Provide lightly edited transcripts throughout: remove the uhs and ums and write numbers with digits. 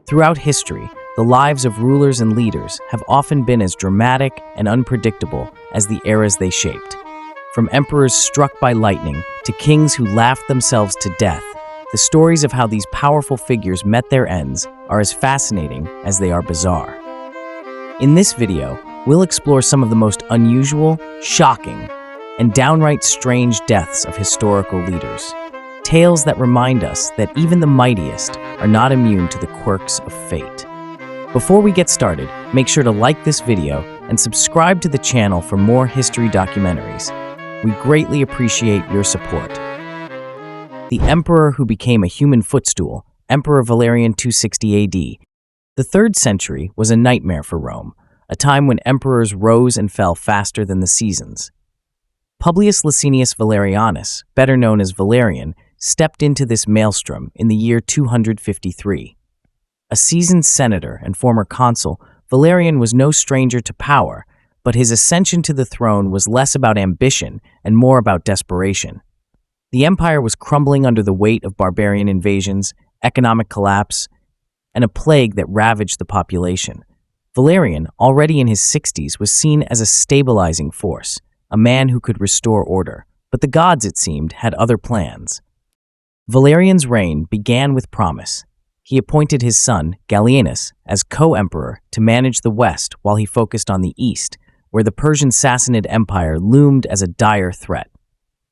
Throughout history, the lives of rulers and leaders have often been as dramatic and unpredictable as the eras they shaped. From emperors struck by lightning to kings who laughed themselves to death, the stories of how these powerful figures met their ends are as fascinating as they are bizarre. In this video, we'll explore some of the most unusual, shocking, and downright strange deaths of historical leaders. Tales that remind us that even the mightiest are not immune to the quirks of fate. Before we get started, make sure to like this video and subscribe to the channel for more history documentaries. We greatly appreciate your support. The emperor who became a human footstool, Emperor Valerian 260 AD. The 3rd century was a nightmare for Rome, a time when emperors rose and fell faster than the seasons. Publius Licinius Valerianus, better known as Valerian, stepped into this maelstrom in the year 253. A seasoned senator and former consul, Valerian was no stranger to power, but his ascension to the throne was less about ambition and more about desperation. The empire was crumbling under the weight of barbarian invasions, economic collapse, and a plague that ravaged the population. Valerian, already in his 60s, was seen as a stabilizing force, a man who could restore order. But the gods, it seemed, had other plans. Valerian's reign began with promise. He appointed his son, Gallienus, as co-emperor to manage the west while he focused on the east, where the Persian Sassanid Empire loomed as a dire threat.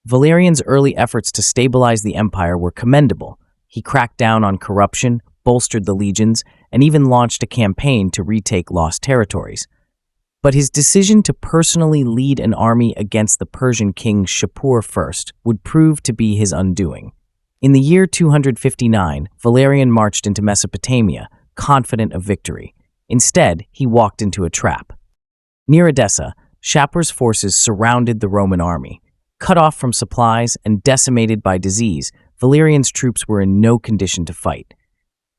Valerian's early efforts to stabilize the empire were commendable. He cracked down on corruption, bolstered the legions, and even launched a campaign to retake lost territories. But his decision to personally lead an army against the Persian king Shapur I would prove to be his undoing. In the year 259, Valerian marched into Mesopotamia, confident of victory. Instead, he walked into a trap. Near Edessa, Shapur's forces surrounded the Roman army. Cut off from supplies and decimated by disease, Valerian's troops were in no condition to fight.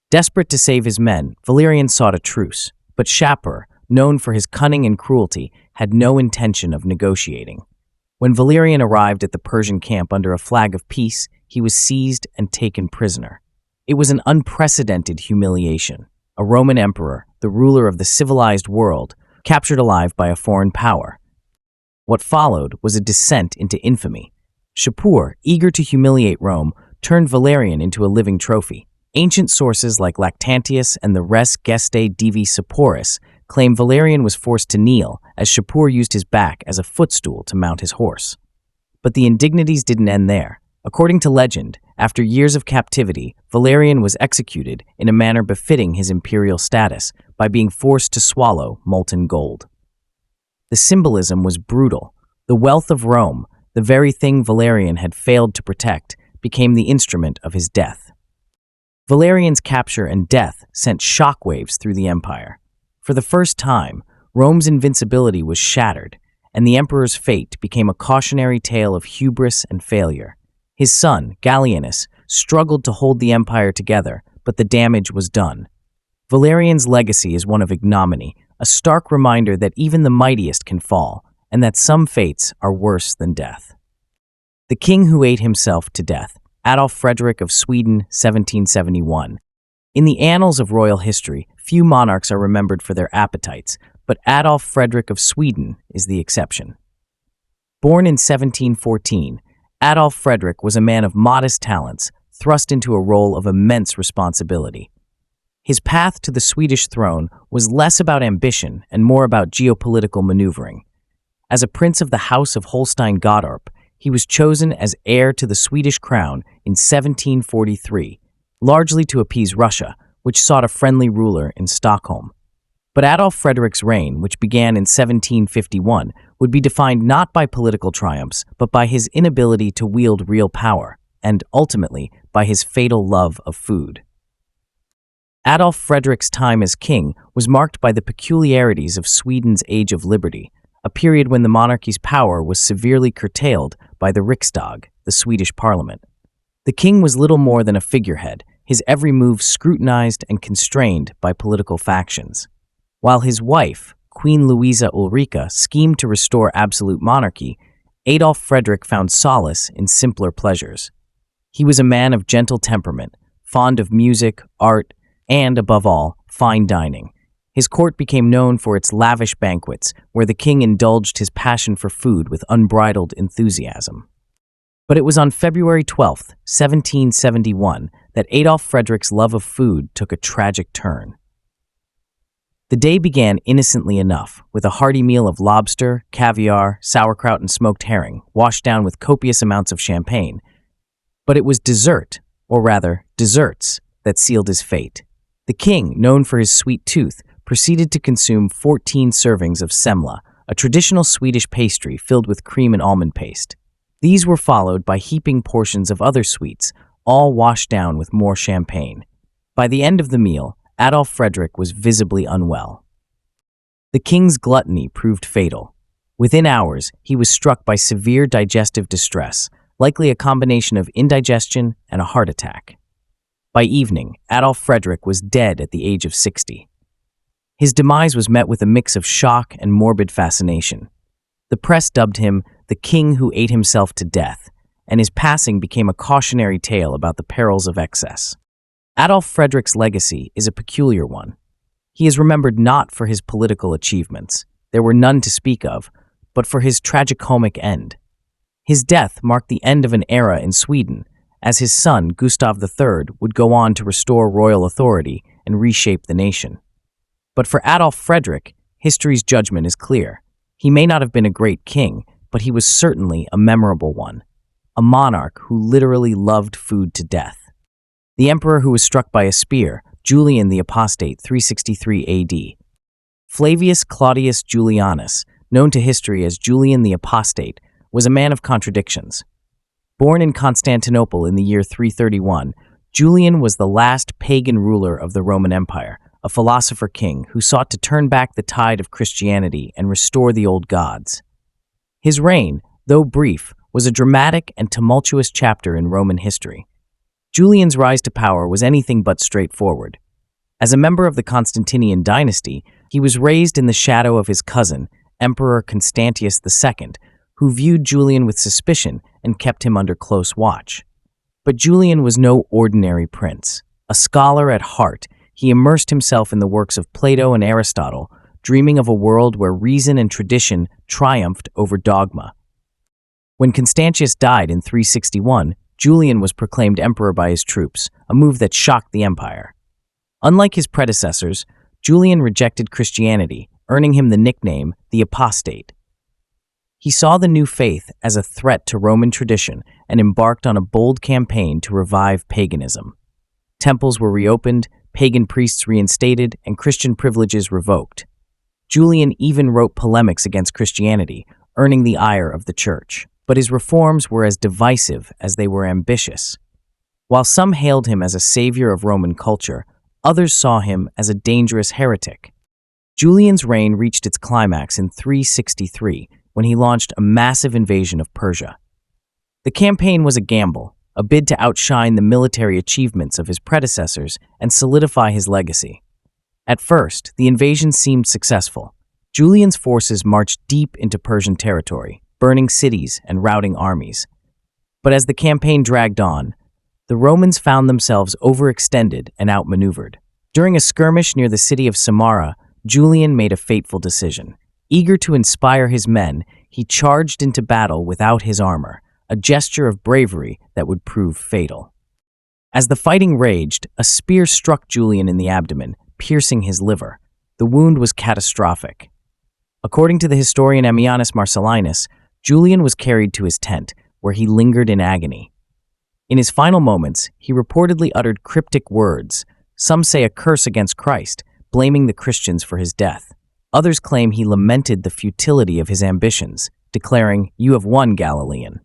Desperate to save his men, Valerian sought a truce, but Shapur, known for his cunning and cruelty, had no intention of negotiating. When Valerian arrived at the Persian camp under a flag of peace, he was seized and taken prisoner. It was an unprecedented humiliation. A Roman emperor, the ruler of the civilized world, captured alive by a foreign power. What followed was a descent into infamy. Shapur, eager to humiliate Rome, turned Valerian into a living trophy. Ancient sources like Lactantius and the Res Gestae Divi Saporis claim Valerian was forced to kneel as Shapur used his back as a footstool to mount his horse. But the indignities didn't end there. According to legend, after years of captivity, Valerian was executed in a manner befitting his imperial status by being forced to swallow molten gold. The symbolism was brutal. The wealth of Rome, the very thing Valerian had failed to protect, became the instrument of his death. Valerian's capture and death sent shockwaves through the empire. For the first time, Rome's invincibility was shattered, and the emperor's fate became a cautionary tale of hubris and failure. His son, Gallienus, struggled to hold the empire together, but the damage was done. Valerian's legacy is one of ignominy, a stark reminder that even the mightiest can fall, and that some fates are worse than death. The king who ate himself to death, Adolph Frederick of Sweden, 1771. In the annals of royal history, few monarchs are remembered for their appetites, but Adolph Frederick of Sweden is the exception. Born in 1714, Adolph Frederick was a man of modest talents, thrust into a role of immense responsibility. His path to the Swedish throne was less about ambition and more about geopolitical maneuvering. As a prince of the House of Holstein-Gottorp, he was chosen as heir to the Swedish crown in 1743, largely to appease Russia, which sought a friendly ruler in Stockholm. But Adolph Frederick's reign, which began in 1751, would be defined not by political triumphs, but by his inability to wield real power, and ultimately by his fatal love of food. Adolph Frederick's time as king was marked by the peculiarities of Sweden's Age of Liberty, a period when the monarchy's power was severely curtailed by the Riksdag, the Swedish parliament. The king was little more than a figurehead, his every move scrutinized and constrained by political factions. While his wife, Queen Louisa Ulrika, schemed to restore absolute monarchy, Adolf Frederick found solace in simpler pleasures. He was a man of gentle temperament, fond of music, art, and, above all, fine dining. His court became known for its lavish banquets, where the king indulged his passion for food with unbridled enthusiasm. But it was on February 12, 1771, that Adolf Frederick's love of food took a tragic turn. The day began innocently enough, with a hearty meal of lobster, caviar, sauerkraut, and smoked herring, washed down with copious amounts of champagne. But it was dessert, or rather, desserts, that sealed his fate. The king, known for his sweet tooth, proceeded to consume 14 servings of semla, a traditional Swedish pastry filled with cream and almond paste. These were followed by heaping portions of other sweets, all washed down with more champagne. By the end of the meal, Adolf Frederick was visibly unwell. The king's gluttony proved fatal. Within hours, he was struck by severe digestive distress, likely a combination of indigestion and a heart attack. By evening, Adolf Frederick was dead at the age of 60. His demise was met with a mix of shock and morbid fascination. The press dubbed him the king who ate himself to death, and his passing became a cautionary tale about the perils of excess. Adolf Frederick's legacy is a peculiar one. He is remembered not for his political achievements, there were none to speak of, but for his tragicomic end. His death marked the end of an era in Sweden, as his son, Gustav III, would go on to restore royal authority and reshape the nation. But for Adolf Frederick, history's judgment is clear. He may not have been a great king, but he was certainly a memorable one, a monarch who literally loved food to death. The emperor who was struck by a spear, Julian the Apostate, 363 AD. Flavius Claudius Julianus, known to history as Julian the Apostate, was a man of contradictions. Born in Constantinople in the year 331, Julian was the last pagan ruler of the Roman Empire, a philosopher king who sought to turn back the tide of Christianity and restore the old gods. His reign, though brief, was a dramatic and tumultuous chapter in Roman history. Julian's rise to power was anything but straightforward. As a member of the Constantinian dynasty, he was raised in the shadow of his cousin, Emperor Constantius II, who viewed Julian with suspicion and kept him under close watch. But Julian was no ordinary prince. A scholar at heart, he immersed himself in the works of Plato and Aristotle, dreaming of a world where reason and tradition triumphed over dogma. When Constantius died in 361, Julian was proclaimed emperor by his troops, a move that shocked the empire. Unlike his predecessors, Julian rejected Christianity, earning him the nickname the Apostate. He saw the new faith as a threat to Roman tradition and embarked on a bold campaign to revive paganism. Temples were reopened, pagan priests reinstated, and Christian privileges revoked. Julian even wrote polemics against Christianity, earning the ire of the church. But his reforms were as divisive as they were ambitious. While some hailed him as a savior of Roman culture, others saw him as a dangerous heretic. Julian's reign reached its climax in 363, when he launched a massive invasion of Persia. The campaign was a gamble, a bid to outshine the military achievements of his predecessors and solidify his legacy. At first, the invasion seemed successful. Julian's forces marched deep into Persian territory, burning cities and routing armies. But as the campaign dragged on, the Romans found themselves overextended and outmaneuvered. During a skirmish near the city of Samarra, Julian made a fateful decision. Eager to inspire his men, he charged into battle without his armor, a gesture of bravery that would prove fatal. As the fighting raged, a spear struck Julian in the abdomen, piercing his liver. The wound was catastrophic. According to the historian Ammianus Marcellinus, Julian was carried to his tent, where he lingered in agony. In his final moments, he reportedly uttered cryptic words, some say a curse against Christ, blaming the Christians for his death. Others claim he lamented the futility of his ambitions, declaring, "You have won, Galilean."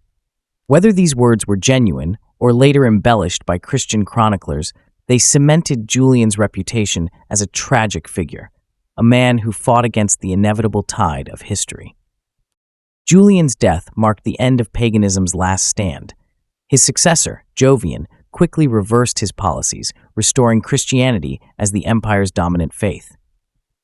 Whether these words were genuine or later embellished by Christian chroniclers, they cemented Julian's reputation as a tragic figure, a man who fought against the inevitable tide of history. Julian's death marked the end of paganism's last stand. His successor, Jovian, quickly reversed his policies, restoring Christianity as the empire's dominant faith.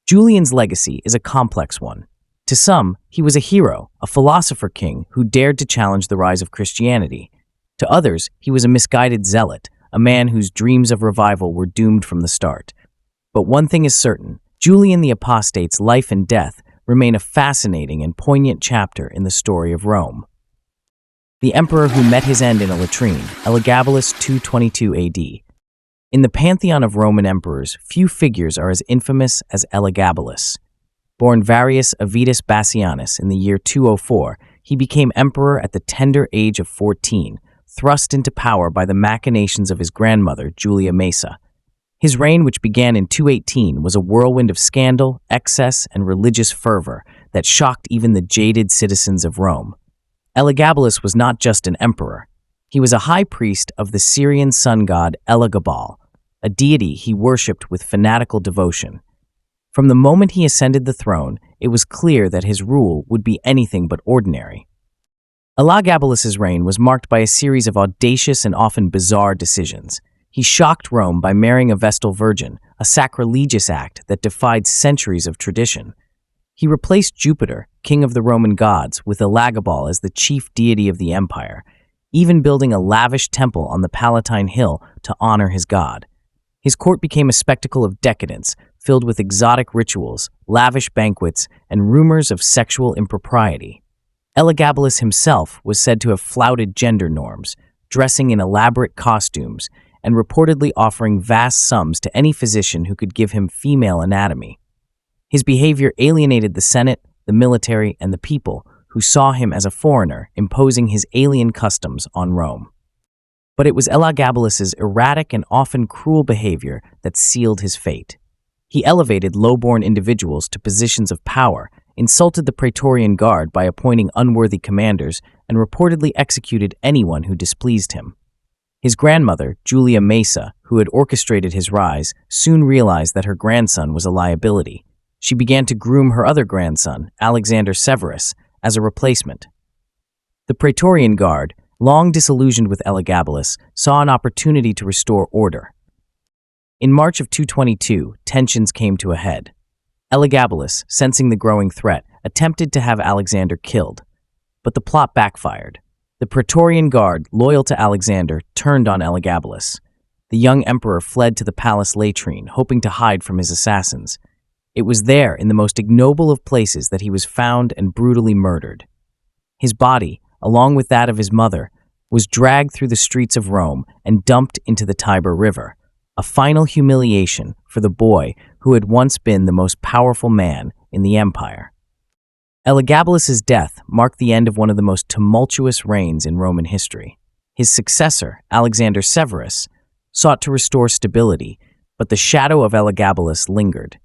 Julian's legacy is a complex one. To some, he was a hero, a philosopher king who dared to challenge the rise of Christianity. To others, he was a misguided zealot, a man whose dreams of revival were doomed from the start. But one thing is certain, Julian the Apostate's life and death remain a fascinating and poignant chapter in the story of Rome. The emperor who met his end in a latrine, Elagabalus 222 AD. In the pantheon of Roman emperors, few figures are as infamous as Elagabalus. Born Varius Avitus Bassianus in the year 204, he became emperor at the tender age of 14, thrust into power by the machinations of his grandmother, Julia Maesa. His reign, which began in 218, was a whirlwind of scandal, excess, and religious fervor that shocked even the jaded citizens of Rome. Elagabalus was not just an emperor. He was a high priest of the Syrian sun god Elagabalus, a deity he worshipped with fanatical devotion. From the moment he ascended the throne, it was clear that his rule would be anything but ordinary. Elagabalus's reign was marked by a series of audacious and often bizarre decisions. He shocked Rome by marrying a Vestal virgin, a sacrilegious act that defied centuries of tradition. He replaced Jupiter, king of the Roman gods, with Elagabalus as the chief deity of the empire, even building a lavish temple on the Palatine Hill to honor his god. His court became a spectacle of decadence, filled with exotic rituals, lavish banquets, and rumors of sexual impropriety. Elagabalus himself was said to have flouted gender norms, dressing in elaborate costumes, and reportedly offering vast sums to any physician who could give him female anatomy. His behavior alienated the Senate, the military, and the people, who saw him as a foreigner imposing his alien customs on Rome. But it was Elagabalus's erratic and often cruel behavior that sealed his fate. He elevated low-born individuals to positions of power, insulted the Praetorian Guard by appointing unworthy commanders, and reportedly executed anyone who displeased him. His grandmother, Julia Maesa, who had orchestrated his rise, soon realized that her grandson was a liability. She began to groom her other grandson, Alexander Severus, as a replacement. The Praetorian Guard, long disillusioned with Elagabalus, saw an opportunity to restore order. In March of 222, tensions came to a head. Elagabalus, sensing the growing threat, attempted to have Alexander killed. But the plot backfired. The Praetorian Guard, loyal to Alexander, turned on Elagabalus. The young emperor fled to the palace Latrine, hoping to hide from his assassins. It was there, in the most ignoble of places, that he was found and brutally murdered. His body, along with that of his mother, was dragged through the streets of Rome and dumped into the Tiber River, a final humiliation for the boy who had once been the most powerful man in the empire. Elagabalus's death marked the end of one of the most tumultuous reigns in Roman history. His successor, Alexander Severus, sought to restore stability, but the shadow of Elagabalus lingered.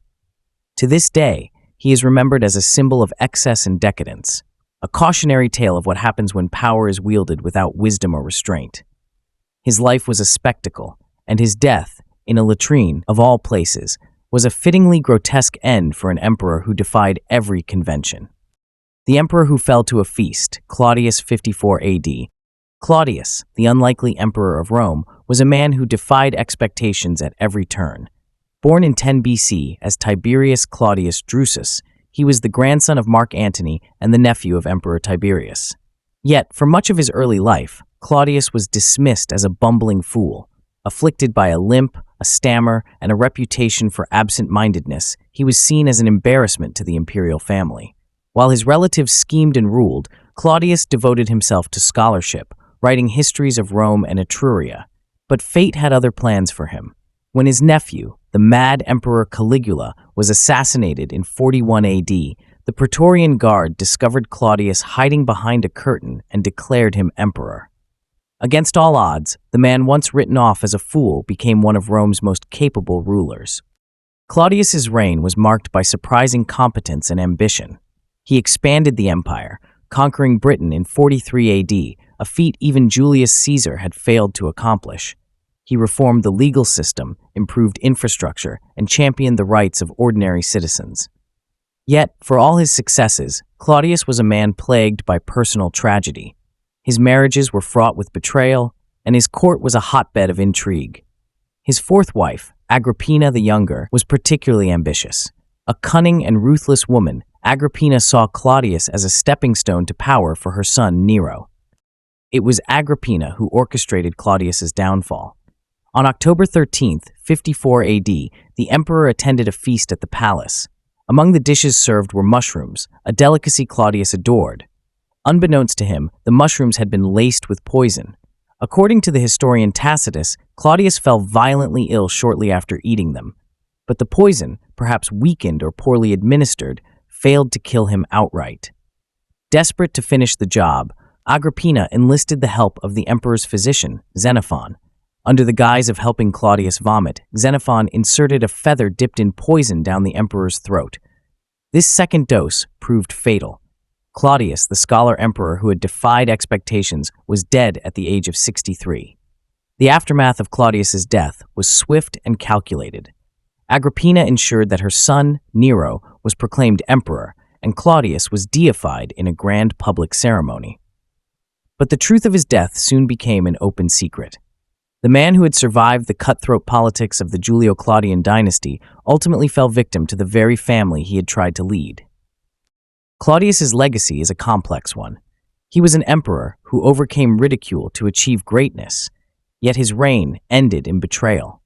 To this day, he is remembered as a symbol of excess and decadence, a cautionary tale of what happens when power is wielded without wisdom or restraint. His life was a spectacle, and his death, in a latrine of all places, was a fittingly grotesque end for an emperor who defied every convention. The emperor who fell to a feast, Claudius 54 AD. Claudius, the unlikely emperor of Rome, was a man who defied expectations at every turn. Born in 10 BC as Tiberius Claudius Drusus, he was the grandson of Mark Antony and the nephew of Emperor Tiberius. Yet, for much of his early life, Claudius was dismissed as a bumbling fool. Afflicted by a limp, a stammer, and a reputation for absent-mindedness, he was seen as an embarrassment to the imperial family. While his relatives schemed and ruled, Claudius devoted himself to scholarship, writing histories of Rome and Etruria. But fate had other plans for him. When his nephew, the mad Emperor Caligula, was assassinated in 41 AD, the Praetorian Guard discovered Claudius hiding behind a curtain and declared him emperor. Against all odds, the man once written off as a fool became one of Rome's most capable rulers. Claudius's reign was marked by surprising competence and ambition. He expanded the empire, conquering Britain in 43 AD, a feat even Julius Caesar had failed to accomplish. He reformed the legal system, improved infrastructure, and championed the rights of ordinary citizens. Yet, for all his successes, Claudius was a man plagued by personal tragedy. His marriages were fraught with betrayal, and his court was a hotbed of intrigue. His fourth wife, Agrippina the Younger, was particularly ambitious. A cunning and ruthless woman, Agrippina saw Claudius as a stepping stone to power for her son Nero. It was Agrippina who orchestrated Claudius's downfall. On October 13th, 54 AD, the emperor attended a feast at the palace. Among the dishes served were mushrooms, a delicacy Claudius adored. Unbeknownst to him, the mushrooms had been laced with poison. According to the historian Tacitus, Claudius fell violently ill shortly after eating them. But the poison, perhaps weakened or poorly administered, failed to kill him outright. Desperate to finish the job, Agrippina enlisted the help of the emperor's physician, Xenophon. Under the guise of helping Claudius vomit, Xenophon inserted a feather dipped in poison down the emperor's throat. This second dose proved fatal. Claudius, the scholar emperor who had defied expectations, was dead at the age of 63. The aftermath of Claudius's death was swift and calculated. Agrippina ensured that her son, Nero, was proclaimed emperor, and Claudius was deified in a grand public ceremony. But the truth of his death soon became an open secret. The man who had survived the cutthroat politics of the Julio-Claudian dynasty ultimately fell victim to the very family he had tried to lead. Claudius's legacy is a complex one. He was an emperor who overcame ridicule to achieve greatness, yet his reign ended in betrayal.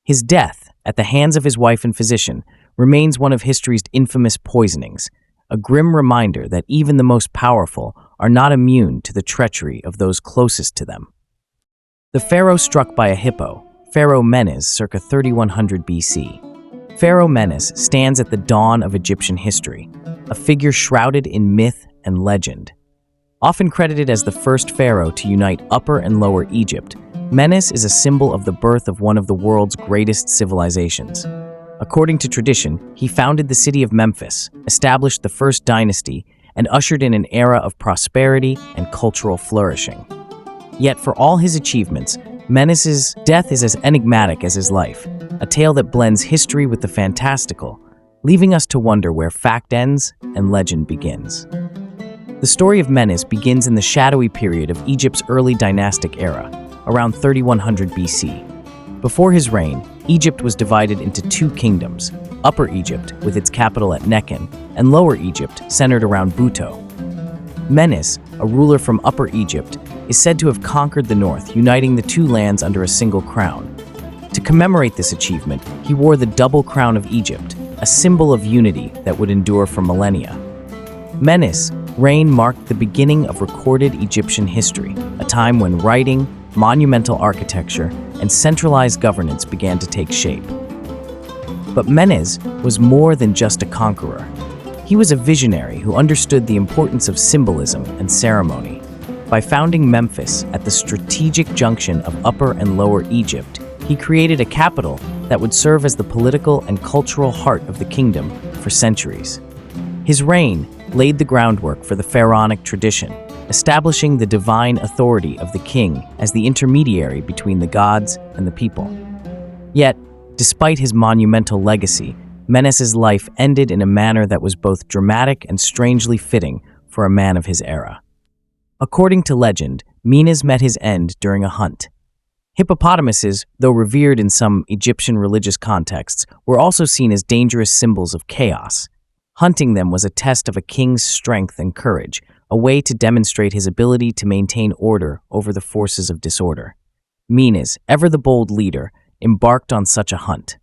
His death, at the hands of his wife and physician, remains one of history's infamous poisonings, a grim reminder that even the most powerful are not immune to the treachery of those closest to them. The pharaoh struck by a hippo, Pharaoh Menes, circa 3100 BC. Pharaoh Menes stands at the dawn of Egyptian history, a figure shrouded in myth and legend. Often credited as the first pharaoh to unite Upper and Lower Egypt, Menes is a symbol of the birth of one of the world's greatest civilizations. According to tradition, he founded the city of Memphis, established the first dynasty, and ushered in an era of prosperity and cultural flourishing. Yet for all his achievements, Menes's death is as enigmatic as his life, a tale that blends history with the fantastical, leaving us to wonder where fact ends and legend begins. The story of Menes begins in the shadowy period of Egypt's early dynastic era, around 3100 BC. Before his reign, Egypt was divided into two kingdoms, Upper Egypt, with its capital at Nekhen, and Lower Egypt, centered around Buto. Menes, a ruler from Upper Egypt, is said to have conquered the north, uniting the two lands under a single crown. To commemorate this achievement, he wore the double crown of Egypt, a symbol of unity that would endure for millennia. Menes' reign marked the beginning of recorded Egyptian history, a time when writing, monumental architecture, and centralized governance began to take shape. But Menes was more than just a conqueror. He was a visionary who understood the importance of symbolism and ceremony. By founding Memphis at the strategic junction of Upper and Lower Egypt, he created a capital that would serve as the political and cultural heart of the kingdom for centuries. His reign laid the groundwork for the pharaonic tradition, establishing the divine authority of the king as the intermediary between the gods and the people. Yet, despite his monumental legacy, Menes's life ended in a manner that was both dramatic and strangely fitting for a man of his era. According to legend, Menes met his end during a hunt. Hippopotamuses, though revered in some Egyptian religious contexts, were also seen as dangerous symbols of chaos. Hunting them was a test of a king's strength and courage, a way to demonstrate his ability to maintain order over the forces of disorder. Menes, ever the bold leader, embarked on such a hunt.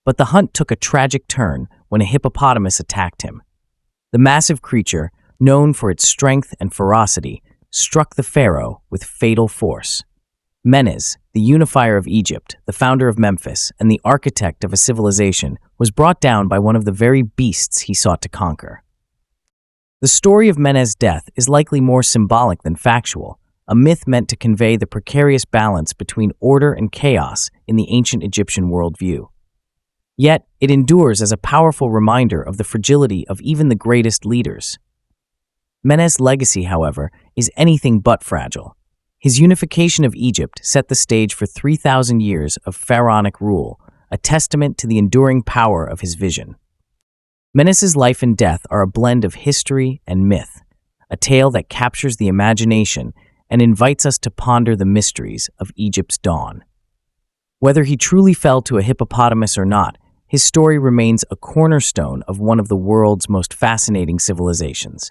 But the hunt took a tragic turn when a hippopotamus attacked him. The massive creature, known for its strength and ferocity, struck the pharaoh with fatal force. Menes, the unifier of Egypt, the founder of Memphis, and the architect of a civilization, was brought down by one of the very beasts he sought to conquer. The story of Menes' death is likely more symbolic than factual, a myth meant to convey the precarious balance between order and chaos in the ancient Egyptian worldview. Yet, it endures as a powerful reminder of the fragility of even the greatest leaders. Menes' legacy, however, is anything but fragile. His unification of Egypt set the stage for 3,000 years of pharaonic rule, a testament to the enduring power of his vision. Menes's life and death are a blend of history and myth, a tale that captures the imagination and invites us to ponder the mysteries of Egypt's dawn. Whether he truly fell to a hippopotamus or not, his story remains a cornerstone of one of the world's most fascinating civilizations.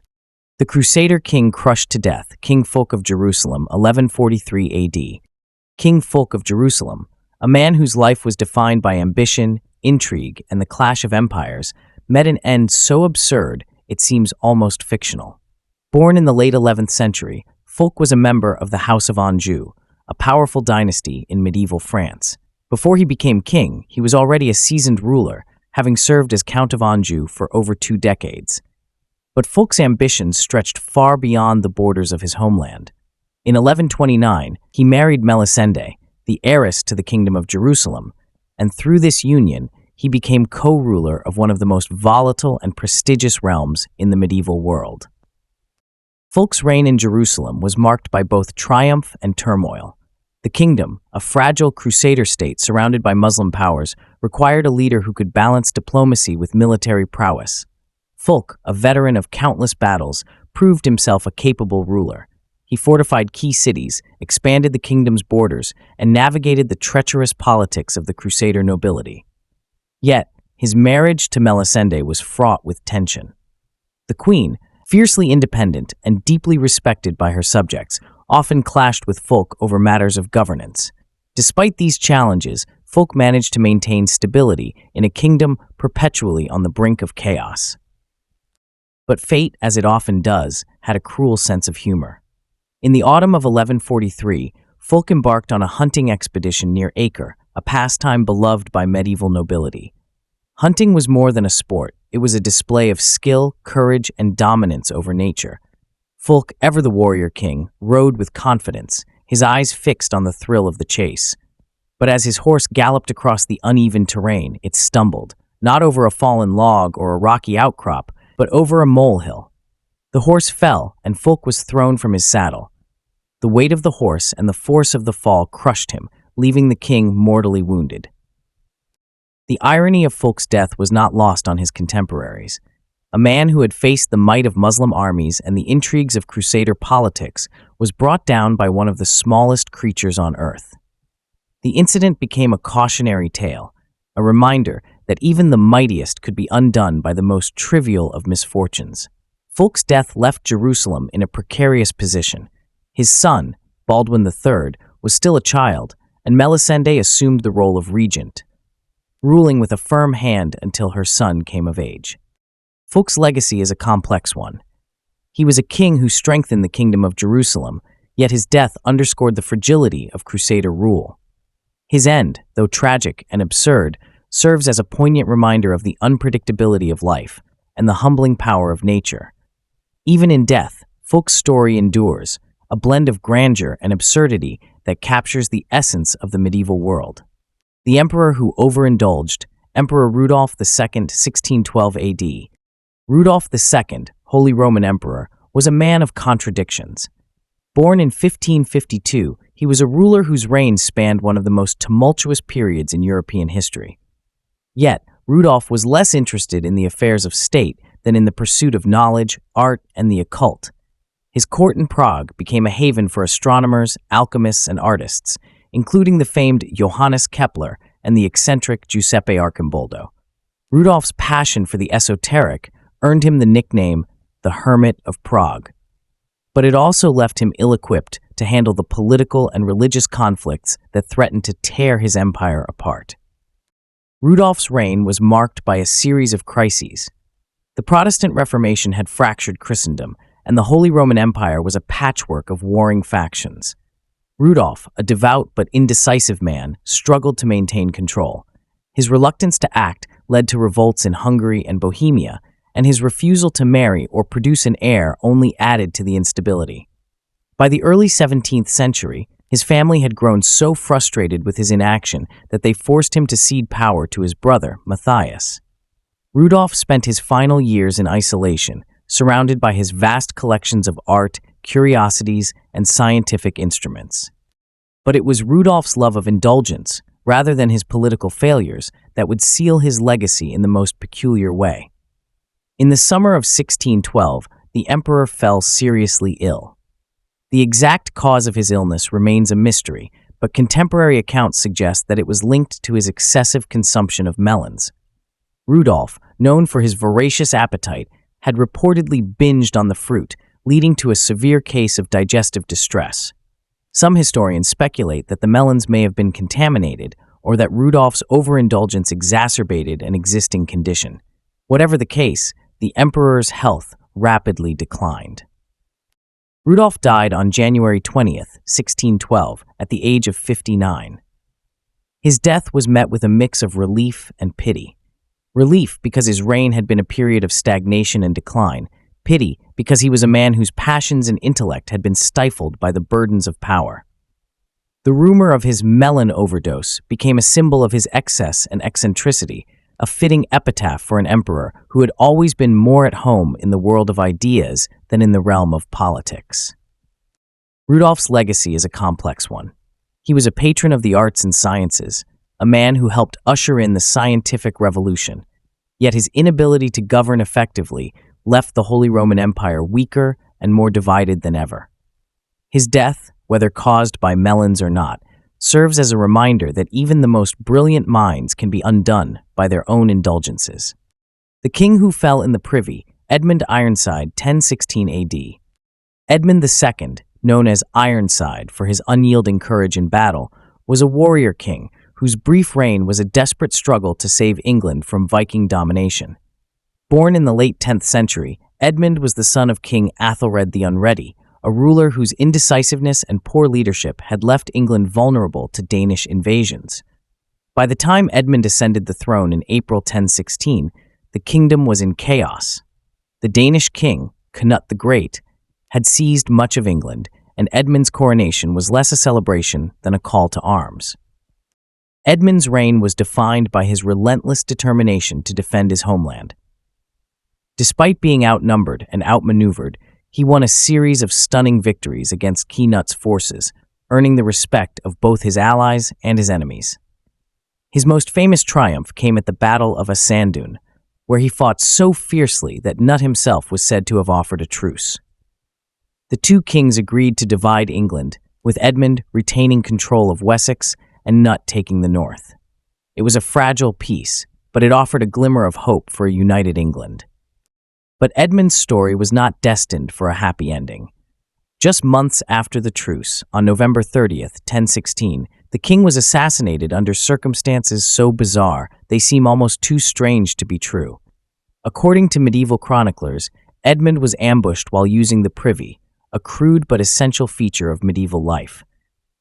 The Crusader king crushed to death, King Fulk of Jerusalem, 1143 AD. King Fulk of Jerusalem, a man whose life was defined by ambition, intrigue, and the clash of empires, met an end so absurd it seems almost fictional. Born in the late 11th century, Fulk was a member of the House of Anjou, a powerful dynasty in medieval France. Before he became king, he was already a seasoned ruler, having served as Count of Anjou for over 2 decades. But Fulk's ambitions stretched far beyond the borders of his homeland. In 1129, he married Melisende, the heiress to the Kingdom of Jerusalem, and through this union, he became co-ruler of one of the most volatile and prestigious realms in the medieval world. Fulk's reign in Jerusalem was marked by both triumph and turmoil. The kingdom, a fragile Crusader state surrounded by Muslim powers, required a leader who could balance diplomacy with military prowess. Fulk, a veteran of countless battles, proved himself a capable ruler. He fortified key cities, expanded the kingdom's borders, and navigated the treacherous politics of the Crusader nobility. Yet, his marriage to Melisende was fraught with tension. The queen, fiercely independent and deeply respected by her subjects, often clashed with Fulk over matters of governance. Despite these challenges, Fulk managed to maintain stability in a kingdom perpetually on the brink of chaos. But fate, as it often does, had a cruel sense of humor. In the autumn of 1143, Fulk embarked on a hunting expedition near Acre, a pastime beloved by medieval nobility. Hunting was more than a sport. It was a display of skill, courage, and dominance over nature. Fulk, ever the warrior king, rode with confidence, his eyes fixed on the thrill of the chase. But as his horse galloped across the uneven terrain, it stumbled, not over a fallen log or a rocky outcrop, but over a molehill. The horse fell, and Fulk was thrown from his saddle. The weight of the horse and the force of the fall crushed him, leaving the king mortally wounded. The irony of Fulk's death was not lost on his contemporaries. A man who had faced the might of Muslim armies and the intrigues of Crusader politics was brought down by one of the smallest creatures on earth. The incident became a cautionary tale, a reminder that even the mightiest could be undone by the most trivial of misfortunes. Fulk's death left Jerusalem in a precarious position. His son, Baldwin III, was still a child, and Melisende assumed the role of regent, ruling with a firm hand until her son came of age. Fulk's legacy is a complex one. He was a king who strengthened the kingdom of Jerusalem, yet his death underscored the fragility of Crusader rule. His end, though tragic and absurd, serves as a poignant reminder of the unpredictability of life and the humbling power of nature. Even in death, Fulk's story endures, a blend of grandeur and absurdity that captures the essence of the medieval world. The emperor who overindulged, Emperor Rudolph II, 1612 AD. Rudolph II, Holy Roman Emperor, was a man of contradictions. Born in 1552, he was a ruler whose reign spanned one of the most tumultuous periods in European history. Yet, Rudolph was less interested in the affairs of state than in the pursuit of knowledge, art, and the occult. His court in Prague became a haven for astronomers, alchemists, and artists, including the famed Johannes Kepler and the eccentric Giuseppe Arcimboldo. Rudolph's passion for the esoteric earned him the nickname the Hermit of Prague. But it also left him ill-equipped to handle the political and religious conflicts that threatened to tear his empire apart. Rudolph's reign was marked by a series of crises. The Protestant Reformation had fractured Christendom, and the Holy Roman Empire was a patchwork of warring factions. Rudolph, a devout but indecisive man, struggled to maintain control. His reluctance to act led to revolts in Hungary and Bohemia, and his refusal to marry or produce an heir only added to the instability. By the early 17th century, his family had grown so frustrated with his inaction that they forced him to cede power to his brother, Matthias. Rudolph spent his final years in isolation, surrounded by his vast collections of art, curiosities, and scientific instruments. But it was Rudolph's love of indulgence, rather than his political failures, that would seal his legacy in the most peculiar way. In the summer of 1612, the emperor fell seriously ill. The exact cause of his illness remains a mystery, but contemporary accounts suggest that it was linked to his excessive consumption of melons. Rudolph, known for his voracious appetite, had reportedly binged on the fruit, leading to a severe case of digestive distress. Some historians speculate that the melons may have been contaminated, or that Rudolph's overindulgence exacerbated an existing condition. Whatever the case, the emperor's health rapidly declined. Rudolph died on January 20th, 1612, at the age of 59. His death was met with a mix of relief and pity. Relief because his reign had been a period of stagnation and decline, pity because he was a man whose passions and intellect had been stifled by the burdens of power. The rumor of his Melon overdose became a symbol of his excess and eccentricity, a fitting epitaph for an emperor who had always been more at home in the world of ideas than in the realm of politics. Rudolph's legacy is a complex one. He was a patron of the arts and sciences, a man who helped usher in the scientific revolution, yet his inability to govern effectively left the Holy Roman Empire weaker and more divided than ever. His death, whether caused by melons or not, serves as a reminder that even the most brilliant minds can be undone by their own indulgences. The king who fell in the Privy, Edmund Ironside, 1016 AD. Edmund II, known as Ironside for his unyielding courage in battle, was a warrior king whose brief reign was a desperate struggle to save England from Viking domination. Born in the late 10th century, Edmund was the son of King Athelred the Unready, a ruler whose indecisiveness and poor leadership had left England vulnerable to Danish invasions. By the time Edmund ascended the throne in April 1016, the kingdom was in chaos. The Danish king, Canute the Great, had seized much of England, and Edmund's coronation was less a celebration than a call to arms. Edmund's reign was defined by his relentless determination to defend his homeland. Despite being outnumbered and outmaneuvered, he won a series of stunning victories against Canute's forces, earning the respect of both his allies and his enemies. His most famous triumph came at the Battle of Asandun, where he fought so fiercely that Canute himself was said to have offered a truce. The two kings agreed to divide England, with Edmund retaining control of Wessex and Canute taking the north. It was a fragile peace, but it offered a glimmer of hope for a united England. But Edmund's story was not destined for a happy ending. Just months after the truce, on November 30th, 1016, the king was assassinated under circumstances so bizarre they seem almost too strange to be true. According to medieval chroniclers, Edmund was ambushed while using the Privy, a crude but essential feature of medieval life.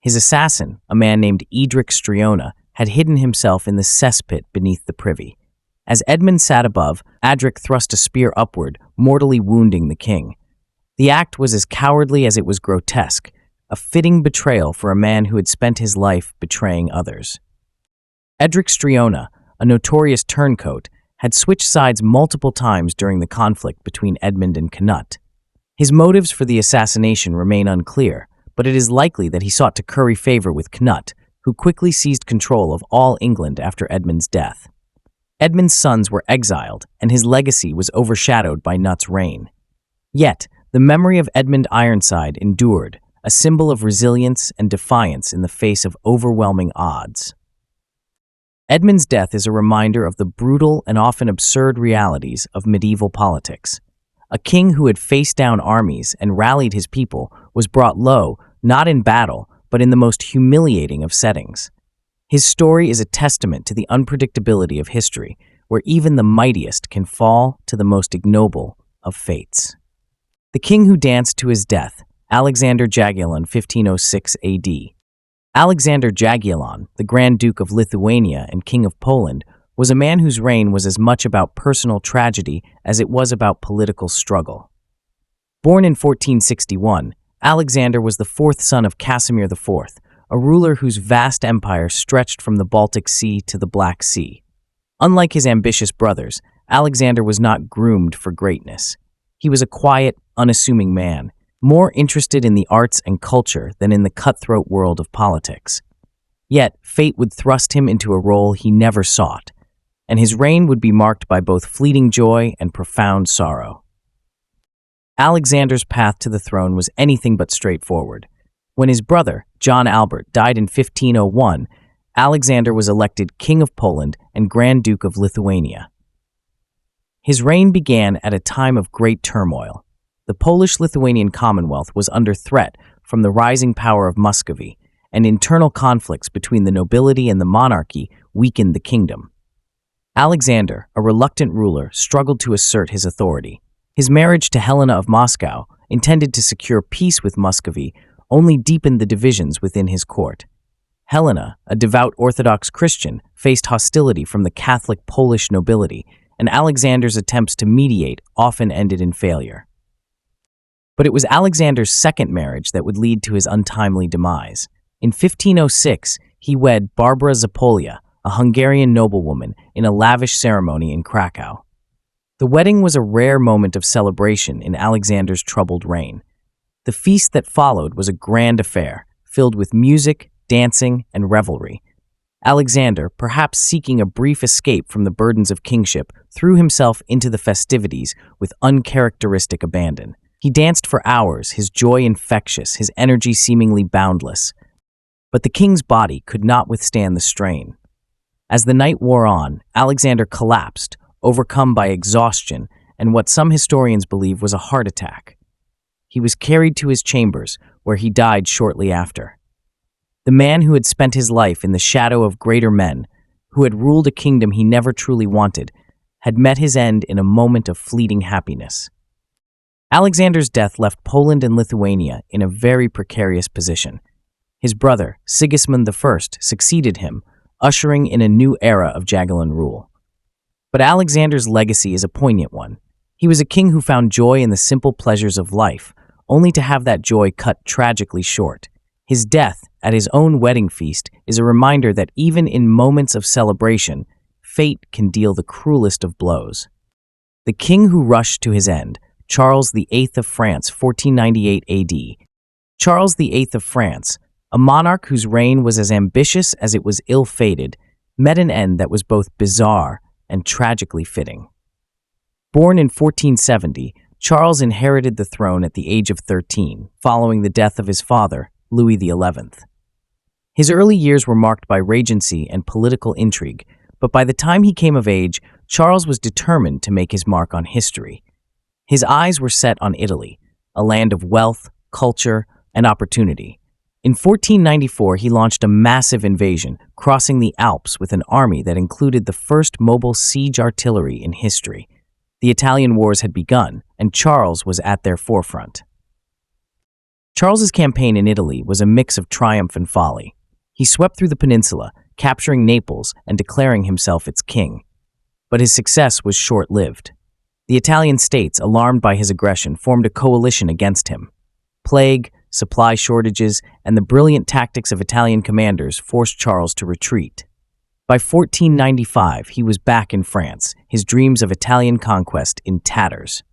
His assassin, a man named Edric Striona, had hidden himself in the cesspit beneath the Privy. As Edmund sat above, Adric thrust a spear upward, mortally wounding the king. The act was as cowardly as it was grotesque, a fitting betrayal for a man who had spent his life betraying others. Edric Striona, a notorious turncoat, had switched sides multiple times during the conflict between Edmund and Canute. His motives for the assassination remain unclear, but it is likely that he sought to curry favor with Canute, who quickly seized control of all England after Edmund's death. Edmund's sons were exiled, and his legacy was overshadowed by Canute's reign. Yet, the memory of Edmund Ironside endured, a symbol of resilience and defiance in the face of overwhelming odds. Edmund's death is a reminder of the brutal and often absurd realities of medieval politics. A king who had faced down armies and rallied his people was brought low, not in battle, but in the most humiliating of settings. His story is a testament to the unpredictability of history, where even the mightiest can fall to the most ignoble of fates. The king who danced to his death, Alexander Jagiellon, 1506 AD. Alexander Jagiellon, the Grand Duke of Lithuania and King of Poland, was a man whose reign was as much about personal tragedy as it was about political struggle. Born in 1461, Alexander was the fourth son of Casimir IV, a ruler whose vast empire stretched from the Baltic Sea to the Black Sea. Unlike his ambitious brothers, Alexander was not groomed for greatness. He was a quiet, unassuming man, more interested in the arts and culture than in the cutthroat world of politics. Yet, fate would thrust him into a role he never sought, and his reign would be marked by both fleeting joy and profound sorrow. Alexander's path to the throne was anything but straightforward. When his brother, John Albert, died in 1501, Alexander was elected King of Poland and Grand Duke of Lithuania. His reign began at a time of great turmoil. The Polish-Lithuanian Commonwealth was under threat from the rising power of Muscovy, and internal conflicts between the nobility and the monarchy weakened the kingdom. Alexander, a reluctant ruler, struggled to assert his authority. His marriage to Helena of Moscow, intended to secure peace with Muscovy, only deepened the divisions within his court. Helena, a devout Orthodox Christian, faced hostility from the Catholic Polish nobility, and Alexander's attempts to mediate often ended in failure. But it was Alexander's second marriage that would lead to his untimely demise. In 1506, he wed Barbara Zapolia, a Hungarian noblewoman, in a lavish ceremony in Krakow. The wedding was a rare moment of celebration in Alexander's troubled reign. The feast that followed was a grand affair, filled with music, dancing, and revelry. Alexander, perhaps seeking a brief escape from the burdens of kingship, threw himself into the festivities with uncharacteristic abandon. He danced for hours, his joy infectious, his energy seemingly boundless. But the king's body could not withstand the strain. As the night wore on, Alexander collapsed, overcome by exhaustion and what some historians believe was a heart attack. He was carried to his chambers, where he died shortly after. The man who had spent his life in the shadow of greater men, who had ruled a kingdom he never truly wanted, had met his end in a moment of fleeting happiness. Alexander's death left Poland and Lithuania in a very precarious position. His brother, Sigismund I, succeeded him, ushering in a new era of Jagiellon rule. But Alexander's legacy is a poignant one. He was a king who found joy in the simple pleasures of life, only to have that joy cut tragically short. His death, at his own wedding feast, is a reminder that even in moments of celebration, fate can deal the cruelest of blows. The king who rushed to his end, Charles VIII of France, 1498 AD. Charles VIII of France, a monarch whose reign was as ambitious as it was ill-fated, met an end that was both bizarre and tragically fitting. Born in 1470, Charles inherited the throne at the age of 13, following the death of his father, Louis XI. His early years were marked by regency and political intrigue, but by the time he came of age, Charles was determined to make his mark on history. His eyes were set on Italy, a land of wealth, culture, and opportunity. In 1494, he launched a massive invasion, crossing the Alps with an army that included the first mobile siege artillery in history. The Italian wars had begun, and Charles was at their forefront. Charles's campaign in Italy was a mix of triumph and folly. He swept through the peninsula, capturing Naples and declaring himself its king. But his success was short-lived. The Italian states, alarmed by his aggression, formed a coalition against him. Plague, supply shortages, and the brilliant tactics of Italian commanders forced Charles to retreat. By 1495, he was back in France, his dreams of Italian conquest in tatters.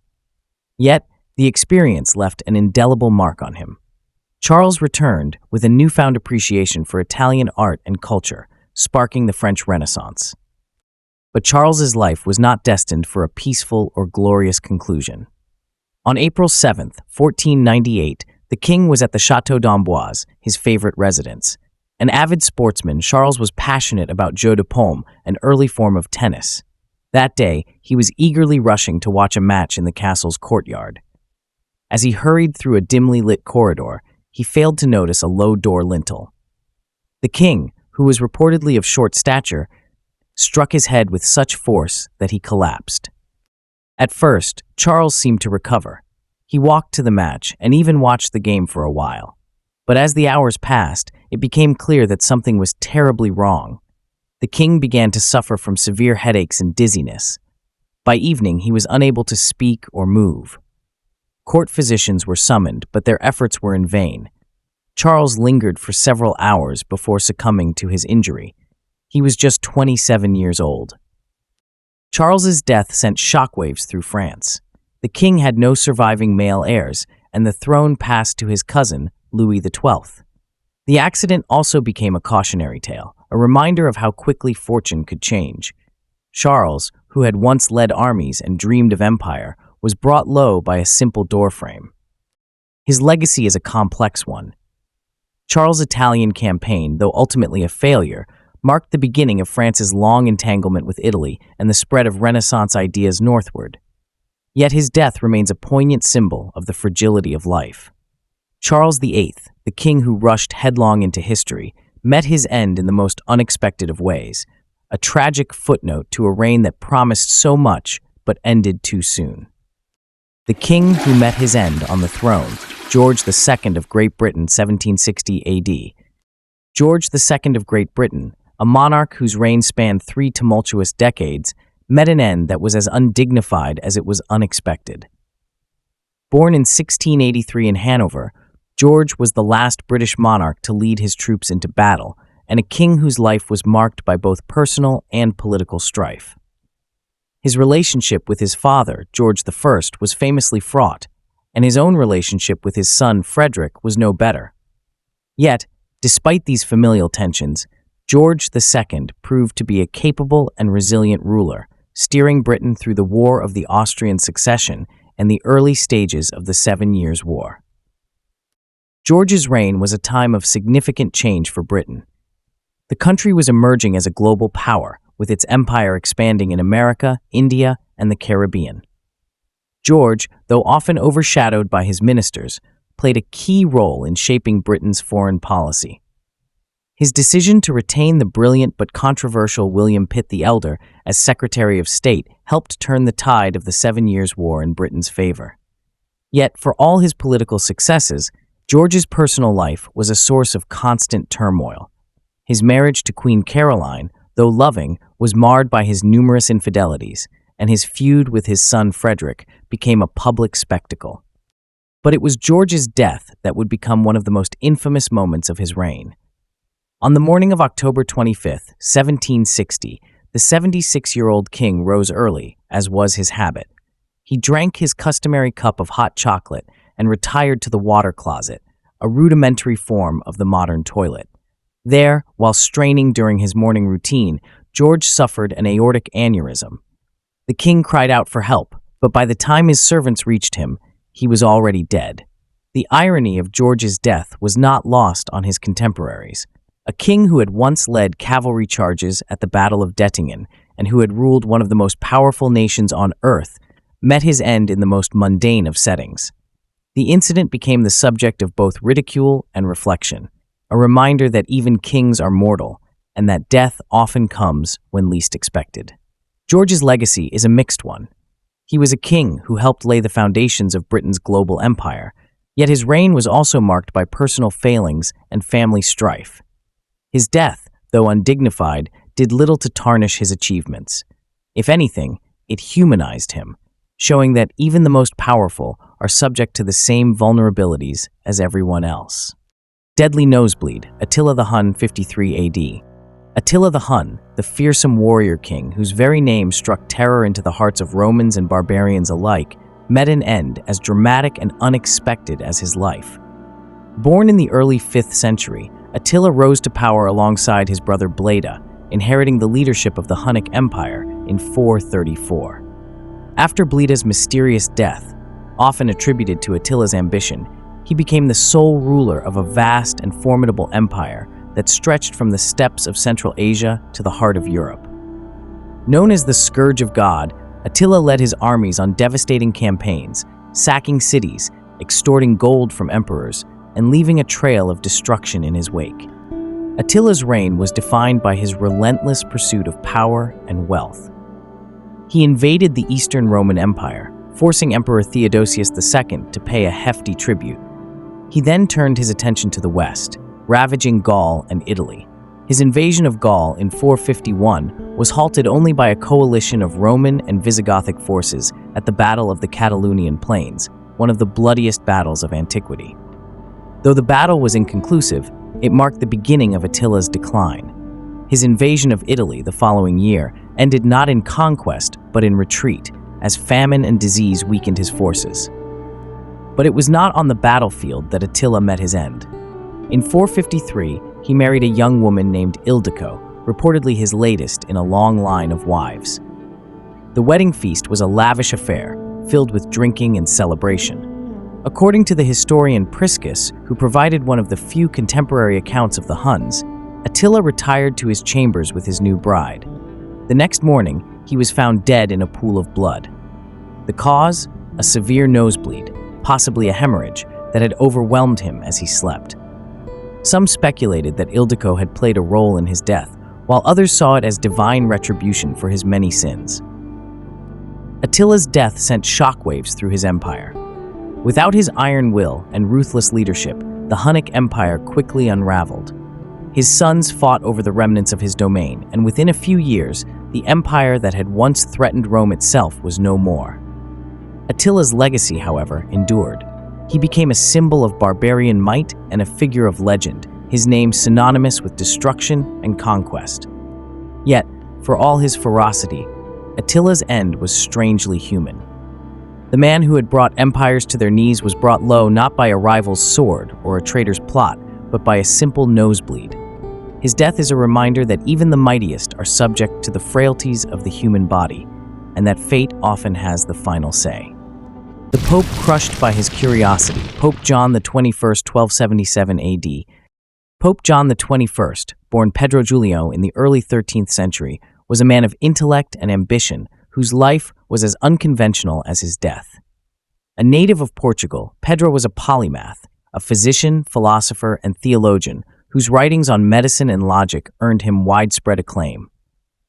Yet, the experience left an indelible mark on him. Charles returned with a newfound appreciation for Italian art and culture, sparking the French Renaissance. But Charles's life was not destined for a peaceful or glorious conclusion. On April 7, 1498, the king was at the Château d'Amboise, his favorite residence. An avid sportsman, Charles was passionate about jeu de paume, an early form of tennis. That day, he was eagerly rushing to watch a match in the castle's courtyard. As he hurried through a dimly lit corridor, he failed to notice a low door lintel. The king, who was reportedly of short stature, struck his head with such force that he collapsed. At first, Charles seemed to recover. He walked to the match and even watched the game for a while. But as the hours passed, it became clear that something was terribly wrong. The king began to suffer from severe headaches and dizziness. By evening, he was unable to speak or move. Court physicians were summoned, but their efforts were in vain. Charles lingered for several hours before succumbing to his injury. He was just 27 years old. Charles's death sent shockwaves through France. The king had no surviving male heirs, and the throne passed to his cousin, Louis XII. The accident also became a cautionary tale, a reminder of how quickly fortune could change. Charles, who had once led armies and dreamed of empire, was brought low by a simple doorframe. His legacy is a complex one. Charles' Italian campaign, though ultimately a failure, marked the beginning of France's long entanglement with Italy and the spread of Renaissance ideas northward. Yet his death remains a poignant symbol of the fragility of life. Charles VIII, the king who rushed headlong into history, met his end in the most unexpected of ways, a tragic footnote to a reign that promised so much but ended too soon. The king who met his end on the throne, George II of Great Britain, 1760 AD. George II of Great Britain, a monarch whose reign spanned 3 tumultuous decades, met an end that was as undignified as it was unexpected. Born in 1683 in Hanover, George was the last British monarch to lead his troops into battle, and a king whose life was marked by both personal and political strife. His relationship with his father, George I, was famously fraught, and his own relationship with his son, Frederick, was no better. Yet, despite these familial tensions, George II proved to be a capable and resilient ruler, steering Britain through the War of the Austrian Succession and the early stages of the 7 Years' War. George's reign was a time of significant change for Britain. The country was emerging as a global power, with its empire expanding in America, India, and the Caribbean. George, though often overshadowed by his ministers, played a key role in shaping Britain's foreign policy. His decision to retain the brilliant but controversial William Pitt the Elder as Secretary of State helped turn the tide of the 7 Years' War in Britain's favor. Yet, for all his political successes, George's personal life was a source of constant turmoil. His marriage to Queen Caroline, though loving, was marred by his numerous infidelities, and his feud with his son Frederick became a public spectacle. But it was George's death that would become one of the most infamous moments of his reign. On the morning of October 25, 1760, the 76-year-old king rose early, as was his habit. He drank his customary cup of hot chocolate and retired to the water closet, a rudimentary form of the modern toilet. There, while straining during his morning routine, George suffered an aortic aneurysm. The king cried out for help, but by the time his servants reached him, he was already dead. The irony of George's death was not lost on his contemporaries. A king who had once led cavalry charges at the Battle of Dettingen and who had ruled one of the most powerful nations on earth met his end in the most mundane of settings. The incident became the subject of both ridicule and reflection, a reminder that even kings are mortal and that death often comes when least expected. George's legacy is a mixed one. He was a king who helped lay the foundations of Britain's global empire, yet his reign was also marked by personal failings and family strife. His death, though undignified, did little to tarnish his achievements. If anything, it humanized him, showing that even the most powerful are subject to the same vulnerabilities as everyone else. Deadly Nosebleed, Attila the Hun, 53 AD. Attila the Hun, the fearsome warrior king whose very name struck terror into the hearts of Romans and barbarians alike, met an end as dramatic and unexpected as his life. Born in the early 5th century, Attila rose to power alongside his brother Bleda, inheriting the leadership of the Hunnic Empire in 434. After Bleda's mysterious death, often attributed to Attila's ambition, he became the sole ruler of a vast and formidable empire that stretched from the steppes of Central Asia to the heart of Europe. Known as the Scourge of God, Attila led his armies on devastating campaigns, sacking cities, extorting gold from emperors, and leaving a trail of destruction in his wake. Attila's reign was defined by his relentless pursuit of power and wealth. He invaded the Eastern Roman Empire, forcing Emperor Theodosius II to pay a hefty tribute. He then turned his attention to the west, ravaging Gaul and Italy. His invasion of Gaul in 451 was halted only by a coalition of Roman and Visigothic forces at the Battle of the Catalonian Plains, one of the bloodiest battles of antiquity. Though the battle was inconclusive, it marked the beginning of Attila's decline. His invasion of Italy the following year ended not in conquest but in retreat, as famine and disease weakened his forces. But it was not on the battlefield that Attila met his end. In 453, he married a young woman named Ildiko, reportedly his latest in a long line of wives. The wedding feast was a lavish affair, filled with drinking and celebration. According to the historian Priscus, who provided one of the few contemporary accounts of the Huns, Attila retired to his chambers with his new bride. The next morning, he was found dead in a pool of blood. The cause? A severe nosebleed, possibly a hemorrhage, that had overwhelmed him as he slept. Some speculated that Ildiko had played a role in his death, while others saw it as divine retribution for his many sins. Attila's death sent shockwaves through his empire. Without his iron will and ruthless leadership, the Hunnic Empire quickly unraveled. His sons fought over the remnants of his domain, and within a few years, the empire that had once threatened Rome itself was no more. Attila's legacy, however, endured. He became a symbol of barbarian might and a figure of legend, his name synonymous with destruction and conquest. Yet, for all his ferocity, Attila's end was strangely human. The man who had brought empires to their knees was brought low not by a rival's sword or a traitor's plot, but by a simple nosebleed. His death is a reminder that even the mightiest are subject to the frailties of the human body, and that fate often has the final say. The Pope crushed by his curiosity, Pope John XXI, 1277 AD. Pope John XXI, born Pedro Giulio in the early 13th century, was a man of intellect and ambition whose life was as unconventional as his death. A native of Portugal, Pedro was a polymath, a physician, philosopher, and theologian whose writings on medicine and logic earned him widespread acclaim.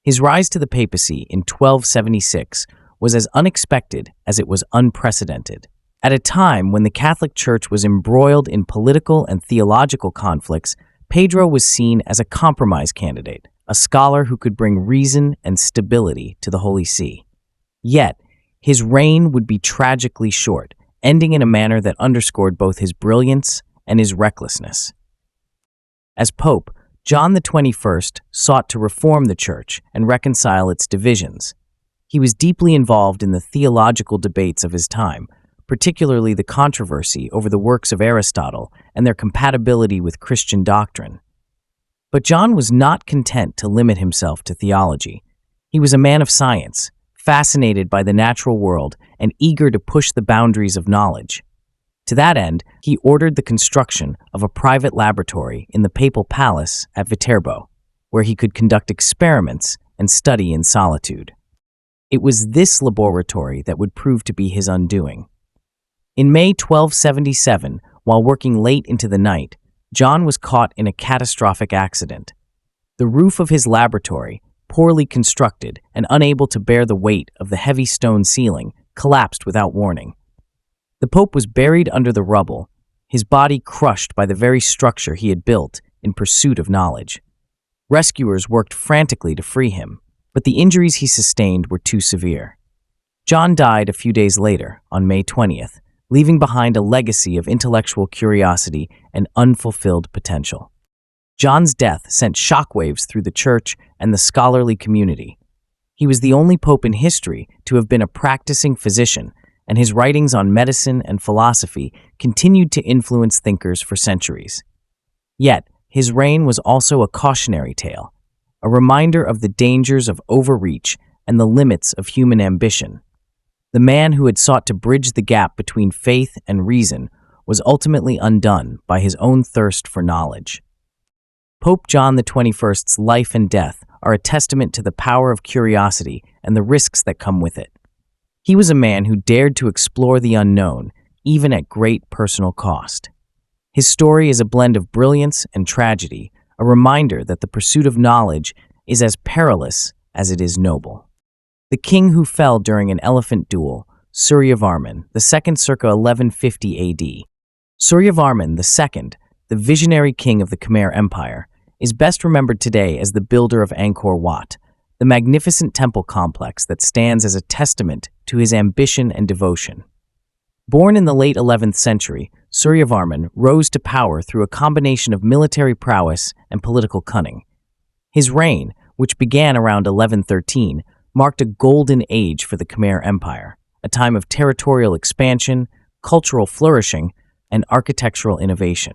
His rise to the papacy in 1276 was as unexpected as it was unprecedented. At a time when the Catholic Church was embroiled in political and theological conflicts, Pedro was seen as a compromise candidate, a scholar who could bring reason and stability to the Holy See. Yet, his reign would be tragically short, ending in a manner that underscored both his brilliance and his recklessness. As Pope, John XXI sought to reform the Church and reconcile its divisions. He was deeply involved in the theological debates of his time, particularly the controversy over the works of Aristotle and their compatibility with Christian doctrine. But John was not content to limit himself to theology. He was a man of science, fascinated by the natural world and eager to push the boundaries of knowledge. To that end, he ordered the construction of a private laboratory in the papal palace at Viterbo, where he could conduct experiments and study in solitude. It was this laboratory that would prove to be his undoing. In May 1277, while working late into the night, John was caught in a catastrophic accident. The roof of his laboratory, poorly constructed and unable to bear the weight of the heavy stone ceiling, collapsed without warning. The Pope was buried under the rubble, his body crushed by the very structure he had built in pursuit of knowledge. Rescuers worked frantically to free him, but the injuries he sustained were too severe. John died a few days later, on May 20th, leaving behind a legacy of intellectual curiosity and unfulfilled potential. John's death sent shockwaves through the Church and the scholarly community. He was the only pope in history to have been a practicing physician, and his writings on medicine and philosophy continued to influence thinkers for centuries. Yet, his reign was also a cautionary tale, a reminder of the dangers of overreach and the limits of human ambition. The man who had sought to bridge the gap between faith and reason was ultimately undone by his own thirst for knowledge. Pope John XXI's life and death are a testament to the power of curiosity and the risks that come with it. He was a man who dared to explore the unknown, even at great personal cost. His story is a blend of brilliance and tragedy, a reminder that the pursuit of knowledge is as perilous as it is noble. The king who fell during an elephant duel, Suryavarman, the second circa 1150 AD. Suryavarman II, the visionary king of the Khmer Empire, is best remembered today as the builder of Angkor Wat, the magnificent temple complex that stands as a testament to his ambition and devotion. Born in the late 11th century, Suryavarman rose to power through a combination of military prowess and political cunning. His reign, which began around 1113, marked a golden age for the Khmer Empire, a time of territorial expansion, cultural flourishing, and architectural innovation.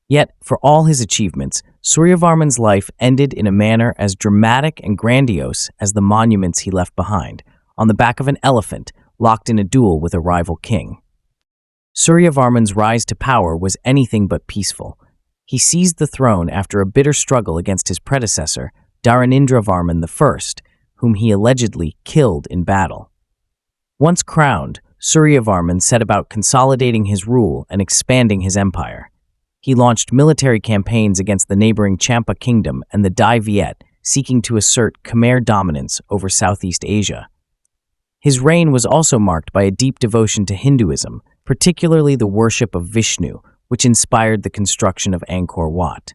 Yet, for all his achievements, Suryavarman's life ended in a manner as dramatic and grandiose as the monuments he left behind, on the back of an elephant locked in a duel with a rival king. Suryavarman's rise to power was anything but peaceful. He seized the throne after a bitter struggle against his predecessor, Dharanindravarman I, whom he allegedly killed in battle. Once crowned, Suryavarman set about consolidating his rule and expanding his empire. He launched military campaigns against the neighboring Champa kingdom and the VIII, seeking to assert Khmer dominance over Southeast Asia. His reign was also marked by a deep devotion to Hinduism, particularly the worship of Vishnu, which inspired the construction of Angkor Wat.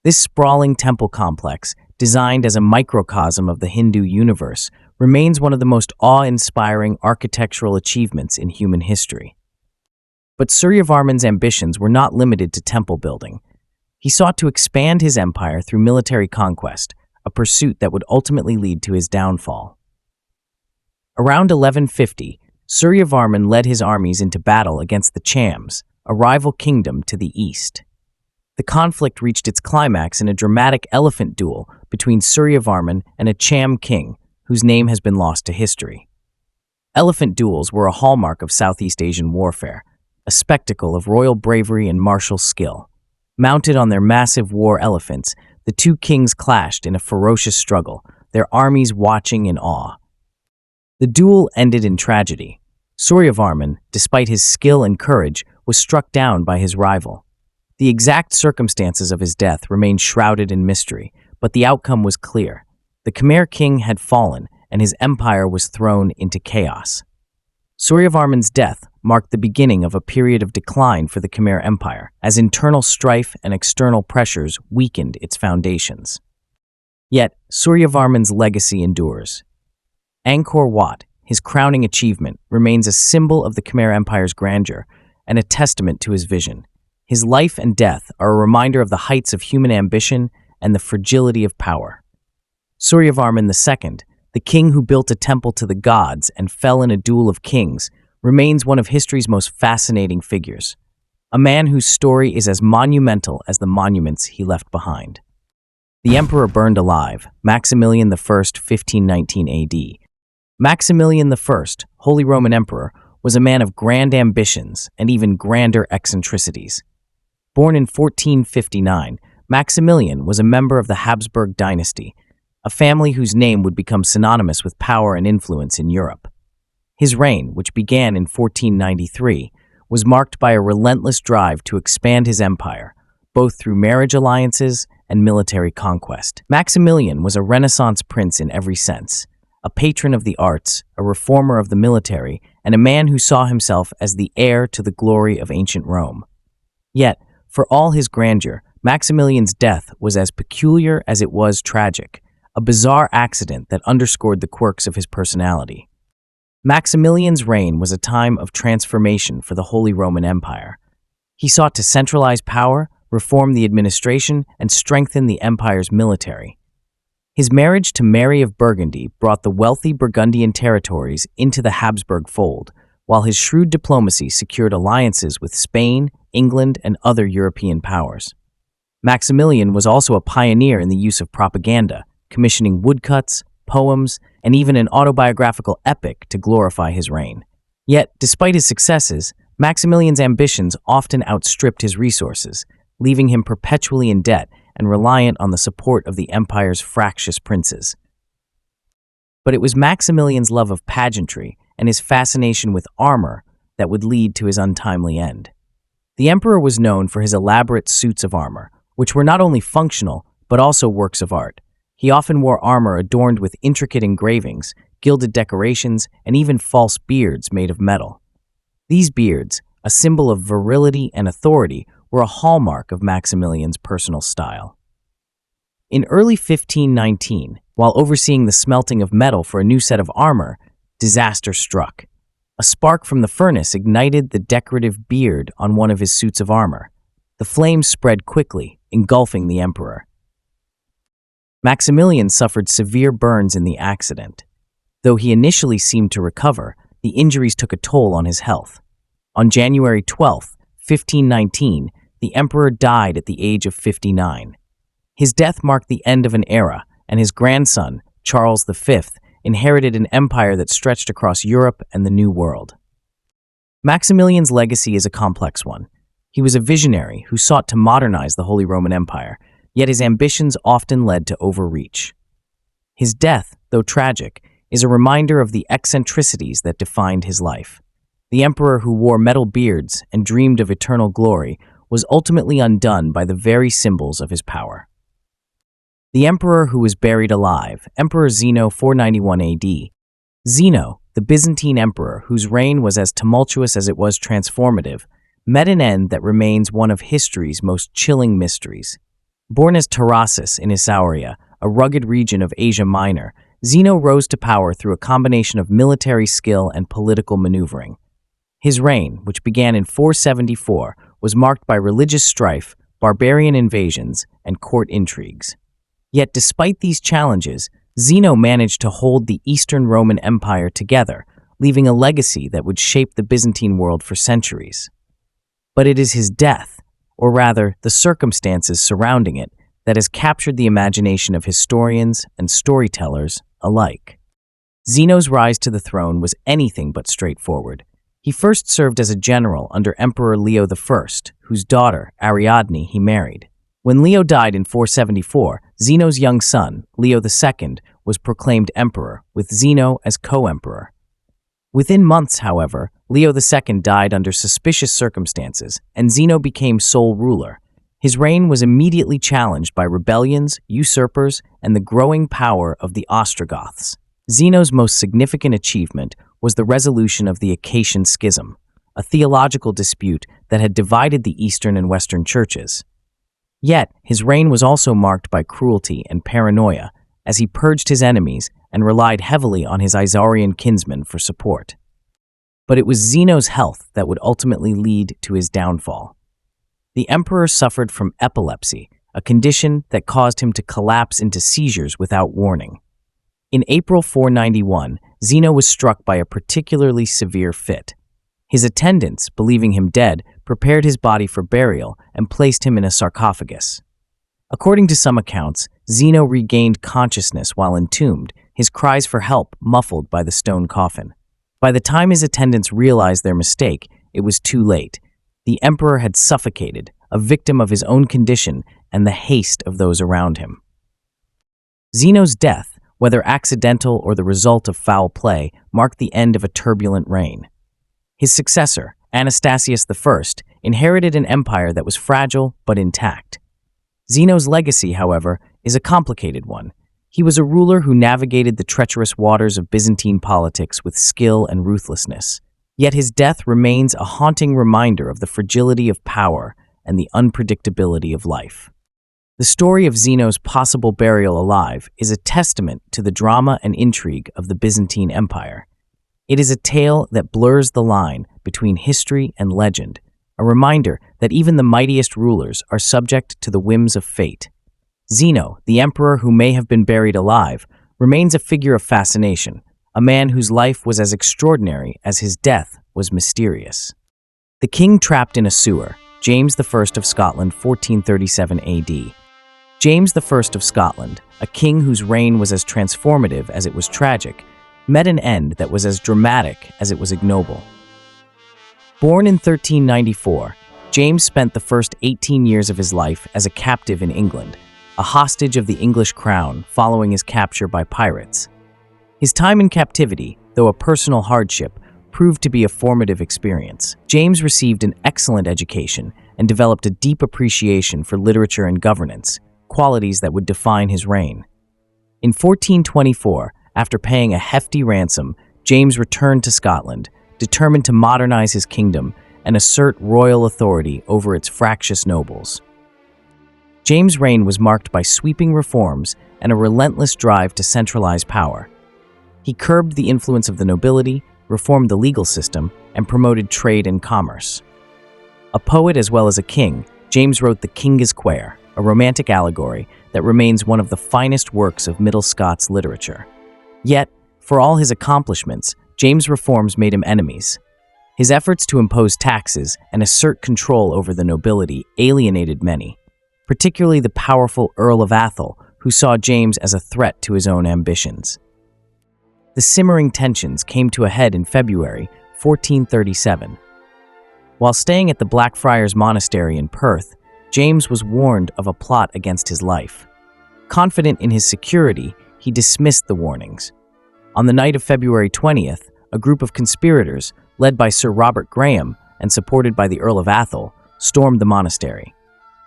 This sprawling temple complex, designed as a microcosm of the Hindu universe, remains one of the most awe-inspiring architectural achievements in human history. But Suryavarman's ambitions were not limited to temple building. He sought to expand his empire through military conquest, a pursuit that would ultimately lead to his downfall. Around 1150, Suryavarman led his armies into battle against the Chams, a rival kingdom to the east. The conflict reached its climax in a dramatic elephant duel between Suryavarman and a Cham king, whose name has been lost to history. Elephant duels were a hallmark of Southeast Asian warfare, a spectacle of royal bravery and martial skill. Mounted on their massive war elephants, the two kings clashed in a ferocious struggle, their armies watching in awe. The duel ended in tragedy. Suryavarman, despite his skill and courage, was struck down by his rival. The exact circumstances of his death remained shrouded in mystery, but the outcome was clear. The Khmer king had fallen, and his empire was thrown into chaos. Suryavarman's death marked the beginning of a period of decline for the Khmer Empire, as internal strife and external pressures weakened its foundations. Yet, Suryavarman's legacy endures. Angkor Wat, his crowning achievement, remains a symbol of the Khmer Empire's grandeur and a testament to his vision. His life and death are a reminder of the heights of human ambition and the fragility of power. Suryavarman II, the king who built a temple to the gods and fell in a duel of kings, remains one of history's most fascinating figures, a man whose story is as monumental as the monuments he left behind. The emperor burned alive, Maximilian I, 1519 AD. Maximilian I, Holy Roman Emperor, was a man of grand ambitions and even grander eccentricities. Born in 1459, Maximilian was a member of the Habsburg dynasty, a family whose name would become synonymous with power and influence in Europe. His reign, which began in 1493, was marked by a relentless drive to expand his empire, both through marriage alliances and military conquest. Maximilian was a Renaissance prince in every sense, a patron of the arts, a reformer of the military, and a man who saw himself as the heir to the glory of ancient Rome. Yet, for all his grandeur, Maximilian's death was as peculiar as it was tragic, a bizarre accident that underscored the quirks of his personality. Maximilian's reign was a time of transformation for the Holy Roman Empire. He sought to centralize power, reform the administration, and strengthen the empire's military. His marriage to Mary of Burgundy brought the wealthy Burgundian territories into the Habsburg fold, while his shrewd diplomacy secured alliances with Spain, England, and other European powers. Maximilian was also a pioneer in the use of propaganda, commissioning woodcuts, poems, and even an autobiographical epic to glorify his reign. Yet, despite his successes, Maximilian's ambitions often outstripped his resources, leaving him perpetually in debt and reliant on the support of the empire's fractious princes. But it was Maximilian's love of pageantry and his fascination with armor that would lead to his untimely end. The emperor was known for his elaborate suits of armor, which were not only functional, but also works of art. He often wore armor adorned with intricate engravings, gilded decorations, and even false beards made of metal. These beards, a symbol of virility and authority, were a hallmark of Maximilian's personal style. In early 1519, while overseeing the smelting of metal for a new set of armor, disaster struck. A spark from the furnace ignited the decorative beard on one of his suits of armor. The flames spread quickly, engulfing the emperor. Maximilian suffered severe burns in the accident. Though he initially seemed to recover, the injuries took a toll on his health. On January 12, 1519, the emperor died at the age of 59. His death marked the end of an era, and his grandson, Charles V, inherited an empire that stretched across Europe and the New World. Maximilian's legacy is a complex one. He was a visionary who sought to modernize the Holy Roman Empire, yet his ambitions often led to overreach. His death, though tragic, is a reminder of the eccentricities that defined his life. The emperor who wore metal beards and dreamed of eternal glory was ultimately undone by the very symbols of his power. The emperor who was buried alive, Emperor Zeno 491 AD. Zeno, the Byzantine emperor whose reign was as tumultuous as it was transformative, met an end that remains one of history's most chilling mysteries. Born as Tarassus in Isauria, a rugged region of Asia Minor, Zeno rose to power through a combination of military skill and political maneuvering. His reign, which began in 474, was marked by religious strife, barbarian invasions, and court intrigues. Yet despite these challenges, Zeno managed to hold the Eastern Roman Empire together, leaving a legacy that would shape the Byzantine world for centuries. But it is his death, or rather, the circumstances surrounding it, that has captured the imagination of historians and storytellers alike. Zeno's rise to the throne was anything but straightforward. He first served as a general under Emperor Leo I, whose daughter, Ariadne, he married. When Leo died in 474, Zeno's young son, Leo II, was proclaimed emperor, with Zeno as co-emperor. Within months, however, Leo II died under suspicious circumstances, and Zeno became sole ruler. His reign was immediately challenged by rebellions, usurpers, and the growing power of the Ostrogoths. Zeno's most significant achievement was the resolution of the Acacian Schism, a theological dispute that had divided the Eastern and Western churches. Yet, his reign was also marked by cruelty and paranoia, as he purged his enemies and relied heavily on his Isaurian kinsmen for support. But it was Zeno's health that would ultimately lead to his downfall. The emperor suffered from epilepsy, a condition that caused him to collapse into seizures without warning. In April 491, Zeno was struck by a particularly severe fit. His attendants, believing him dead, prepared his body for burial and placed him in a sarcophagus. According to some accounts, Zeno regained consciousness while entombed, his cries for help muffled by the stone coffin. By the time his attendants realized their mistake, it was too late. The emperor had suffocated, a victim of his own condition and the haste of those around him. Zeno's death, whether accidental or the result of foul play, marked the end of a turbulent reign. His successor, Anastasius I, inherited an empire that was fragile but intact. Zeno's legacy, however, is a complicated one. He was a ruler who navigated the treacherous waters of Byzantine politics with skill and ruthlessness. Yet his death remains a haunting reminder of the fragility of power and the unpredictability of life. The story of Zeno's possible burial alive is a testament to the drama and intrigue of the Byzantine Empire. It is a tale that blurs the line between history and legend, a reminder that even the mightiest rulers are subject to the whims of fate. Zeno, the emperor who may have been buried alive, remains a figure of fascination, a man whose life was as extraordinary as his death was mysterious. The king trapped in a sewer, James I of Scotland, 1437 AD. James I of Scotland, a king whose reign was as transformative as it was tragic, met an end that was as dramatic as it was ignoble. Born in 1394, James spent the first 18 years of his life as a captive in England, a hostage of the English crown following his capture by pirates. His time in captivity, though a personal hardship, proved to be a formative experience. James received an excellent education and developed a deep appreciation for literature and governance, qualities that would define his reign. In 1424, after paying a hefty ransom, James returned to Scotland, determined to modernize his kingdom and assert royal authority over its fractious nobles. James' reign was marked by sweeping reforms and a relentless drive to centralize power. He curbed the influence of the nobility, reformed the legal system, and promoted trade and commerce. A poet as well as a king, James wrote The King is Quaere, a romantic allegory that remains one of the finest works of Middle Scots literature. Yet, for all his accomplishments, James' reforms made him enemies. His efforts to impose taxes and assert control over the nobility alienated many, particularly the powerful Earl of Athol, who saw James as a threat to his own ambitions. The simmering tensions came to a head in February 1437. While staying at the Blackfriars Monastery in Perth, James was warned of a plot against his life. Confident in his security, he dismissed the warnings. On the night of February 20th, a group of conspirators, led by Sir Robert Graham and supported by the Earl of Athol, stormed the monastery.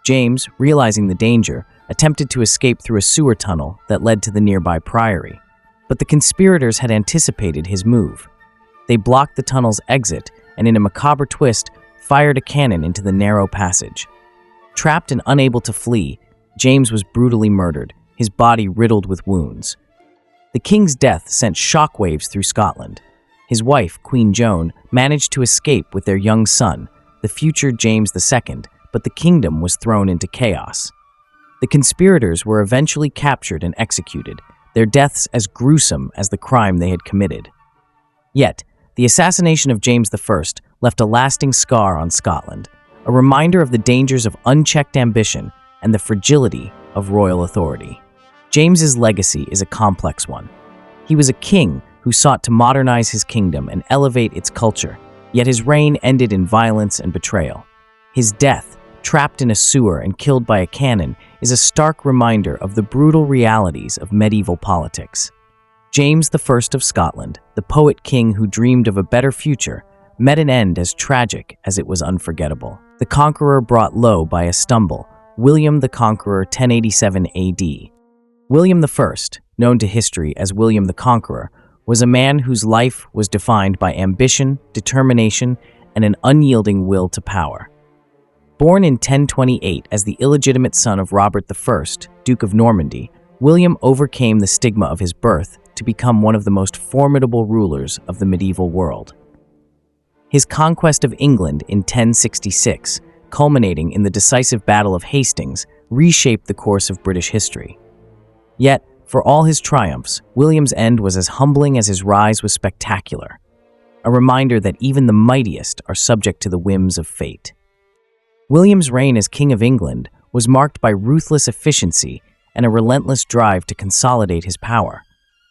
James, realizing the danger, attempted to escape through a sewer tunnel that led to the nearby priory. But the conspirators had anticipated his move. They blocked the tunnel's exit and, in a macabre twist, fired a cannon into the narrow passage. Trapped and unable to flee, James was brutally murdered, his body riddled with wounds. The king's death sent shockwaves through Scotland. His wife, Queen Joan, managed to escape with their young son, the future James II, but the kingdom was thrown into chaos. The conspirators were eventually captured and executed, their deaths as gruesome as the crime they had committed. Yet, the assassination of James I left a lasting scar on Scotland, a reminder of the dangers of unchecked ambition and the fragility of royal authority. James's legacy is a complex one. He was a king who sought to modernize his kingdom and elevate its culture, yet his reign ended in violence and betrayal. His death, trapped in a sewer and killed by a cannon, is a stark reminder of the brutal realities of medieval politics. James I of Scotland, the poet-king who dreamed of a better future, met an end as tragic as it was unforgettable. The Conqueror brought low by a stumble, William the Conqueror, 1087 AD. William I, known to history as William the Conqueror, was a man whose life was defined by ambition, determination, and an unyielding will to power. Born in 1028 as the illegitimate son of Robert I, Duke of Normandy, William overcame the stigma of his birth to become one of the most formidable rulers of the medieval world. His conquest of England in 1066, culminating in the decisive Battle of Hastings, reshaped the course of British history. Yet, for all his triumphs, William's end was as humbling as his rise was spectacular, a reminder that even the mightiest are subject to the whims of fate. William's reign as King of England was marked by ruthless efficiency and a relentless drive to consolidate his power.